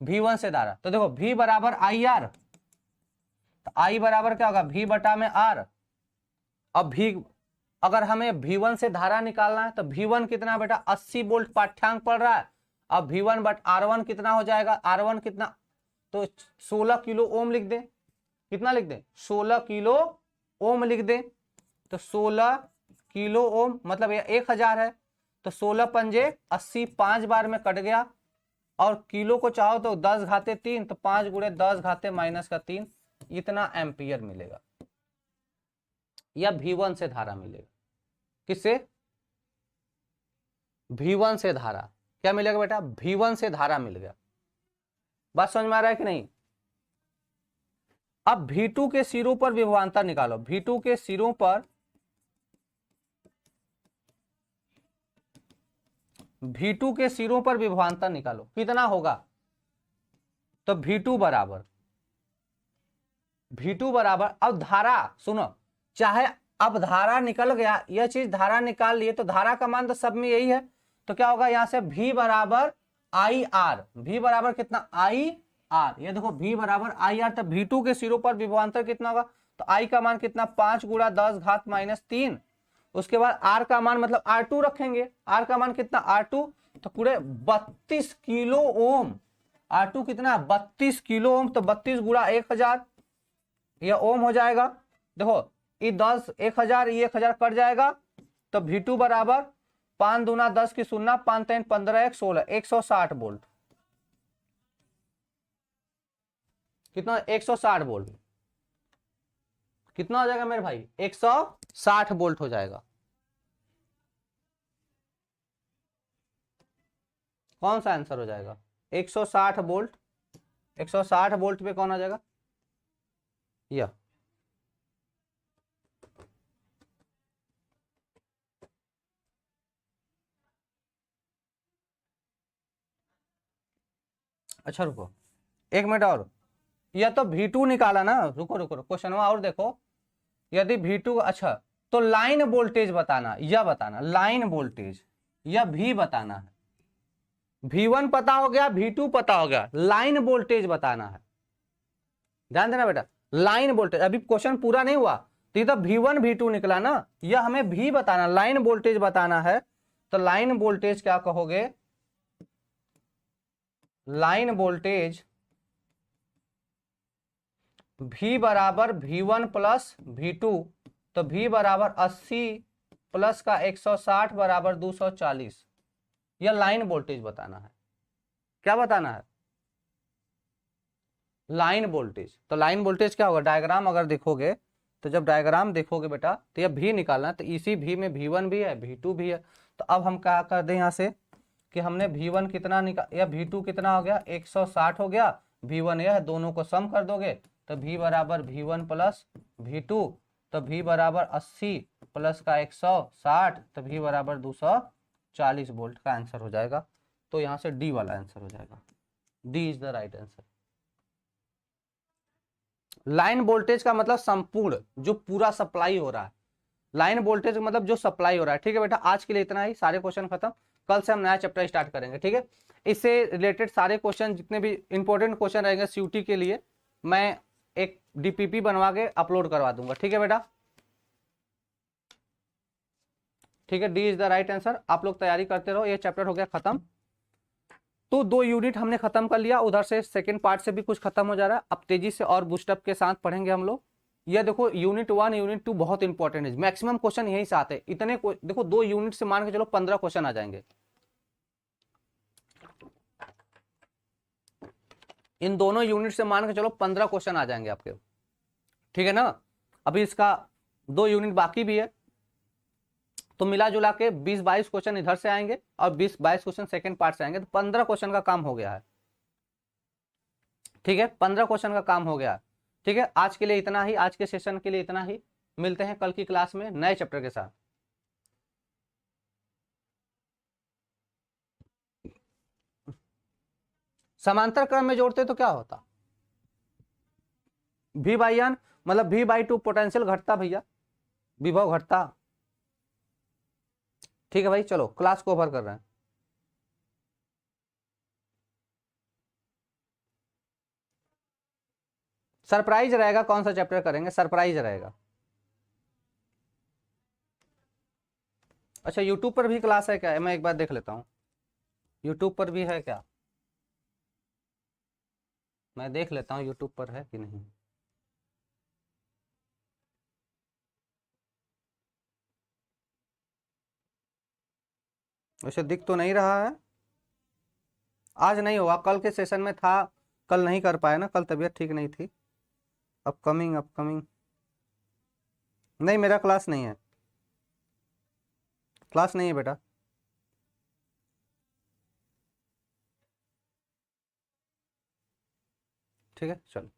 V1 से धारा। तो देखो V बराबर IR, तो I बराबर क्या होगा V बटा में R। अब V, अगर हमें V1 से धारा निकालना है तो V1 कितना बेटा 80 वोल्ट पाठ्यांक पड़ रहा है। अब V1 बट R1 कितना हो जाएगा, R1 कितना, तो 16 किलो ओम लिख दे। कितना लिख दे, 16 किलो ओम लिख दे। तो 16 किलो ओम मतलब ये 1000 है, तो 16 पंजे 80, 5 बार में कट गया। और किलो को चाहो तो 10 घाते 3, तो 5 गुणे 10 घाते माइनस का 3, इतना एम्पियर मिलेगा, या V1 से धारा मिलेगा। किससे, V1 से धारा। क्या मिलेगा बेटा, V1 से धारा मिल गया। बात समझ में आ रहा है कि नहीं? अब V2 के सिरों पर विभवांतर निकालो। V2 के सिरों पर, V2 के सिरों पर विभवांतर निकालो, कितना होगा। तो V2 बराबर, V2 बराबर, अब धारा सुनो, चाहे अब धारा निकल गया, यह चीज धारा निकाल लिए, तो धारा का मान तो सब में यही है। तो क्या होगा यहां से V बराबर IR, V बराबर कितना IR, ये देखो V बराबर IR। तो V2 के सिरों पर विभवांतर कितना होगा, तो I का मान कितना 5 गुणा 10 घात माइनस 3। उसके बाद R का मान मतलब R2 रखेंगे, R का मान कितना R2, तो पूरे 32 किलो ओम। R2 कितना 32 किलो ओम, तो 32 गुणा 1000 यह ओम हो जाएगा। देखो ये 10 1000 ये 1000 कट जाएगा। तो V2 बराबर 5 दूना 10 की 0, 5 3 15 1 16, 160 वोल्ट। कितना 160 वोल्ट, कितना हो जाएगा मेरे भाई 160 वोल्ट हो जाएगा। कौन सा आंसर हो जाएगा 160 वोल्ट, 160 वोल्ट पे कौन आ जाएगा, यह। अच्छा रुको एक मिनट और, यह तो V2 निकाला ना, रुको रुको क्वेश्चन और देखो। यदि V2, अच्छा तो लाइन वोल्टेज बताना, यह बताना लाइन वोल्टेज, यह V बताना है। V1 पता हो गया, V2 पता हो गया, लाइन वोल्टेज बताना है। ध्यान देना बेटा, लाइन वोल्टेज, अभी क्वेश्चन पूरा नहीं हुआ, तो ये तो V1 V2 निकला ना, यह हमें V बताना, लाइन वोल्टेज बताना है। तो लाइन वोल्टेज क्या कहोगे, लाइन वोल्टेज V बराबर V1 प्लस V2, तो V बराबर 80 प्लस का 160 बराबर 240, यह लाइन वोल्टेज बताना है। क्या बताना है, लाइन वोल्टेज। तो लाइन वोल्टेज क्या होगा, डायग्राम अगर देखोगे, तो जब डायग्राम देखोगे बेटा, तो यह V निकालना है। तो इसी V में V1 भी है V2 भी है। तो अब हम क्या कर दें यहाँ से कि हमने V1 कितना निकाल, या V2 कितना हो गया 160 हो गया, V1 यह, दोनों को सम कर दोगे तो V बराबर V1 प्लस V2, तो V बराबर 80 प्लस का 160, तो V बराबर 240 वोल्ट का आंसर हो जाएगा। तो यहाँ से D वाला आंसर हो जाएगा, D is the right answer. Line voltage का मतलब संपूर्ण, जो पूरा सप्लाई हो रहा है। लाइन वोल्टेज का मतलब जो सप्लाई हो रहा है। ठीक है बेटा, आज के लिए इतना ही, सारे क्वेश्चन खत्म। कल से हम नया चैप्टर स्टार्ट करेंगे। ठीक है, इससे रिलेटेड सारे क्वेश्चन, जितने भी इंपॉर्टेंट क्वेश्चन रहेंगे CUT के लिए, मैं एक DPP बनवा के अपलोड करवा दूंगा। ठीक है बेटा, ठीक है, D is the right answer. आप लोग तैयारी करते रहो, ये चैप्टर हो गया खत्म। तो 2 यूनिट हमने खत्म कर लिया, उधर से सेकंड पार्ट से भी कुछ खत्म हो जा रहा है। अब तेजी से और बूस्टअप के साथ पढ़ेंगे हम लोग। ये देखो यूनिट 1 यूनिट 2 बहुत इंपॉर्टेंट है, मैक्सिमम क्वेश्चन यही से आते हैं। इतने देखो 2 यूनिट से मान के चलो 15 क्वेश्चन आ जाएंगे। इन दोनों यूनिट से मान के चलो 15 क्वेश्चन आ जाएंगे आपके। ठीक है ना, अभी इसका 2 यूनिट बाकी भी है, तो मिला जुला के 20-22 क्वेश्चन इधर से आएंगे और 20-22 क्वेश्चन सेकंड पार्ट से आएंगे। तो 15 क्वेश्चन का काम हो गया है। ठीक है, 15 क्वेश्चन का काम हो गया। ठीक है, आज के लिए इतना ही, आज के सेशन के लिए इतना ही। मिलते हैं कल की क्लास में नए चैप्टर के साथ। समांतर क्रम में जोड़ते तो क्या होता, V बाई एन मतलब V/2 पोटेंशियल घटता भैया, विभव घटता। ठीक है भाई, चलो क्लास को ओवर कर रहे हैं। सरप्राइज रहेगा, कौन सा चैप्टर करेंगे, सरप्राइज रहेगा। अच्छा, यूट्यूब पर भी क्लास है क्या, मैं एक बार देख लेता हूँ, यूट्यूब पर भी है क्या, मैं देख लेता हूँ यूट्यूब पर है कि नहीं। वैसे दिख तो नहीं रहा है, आज नहीं हुआ, कल के सेशन में था, कल नहीं कर पाए ना, कल तबीयत ठीक नहीं थी। अपकमिंग अपकमिंग, नहीं मेरा क्लास नहीं है, क्लास नहीं है बेटा। ठीक है चलो।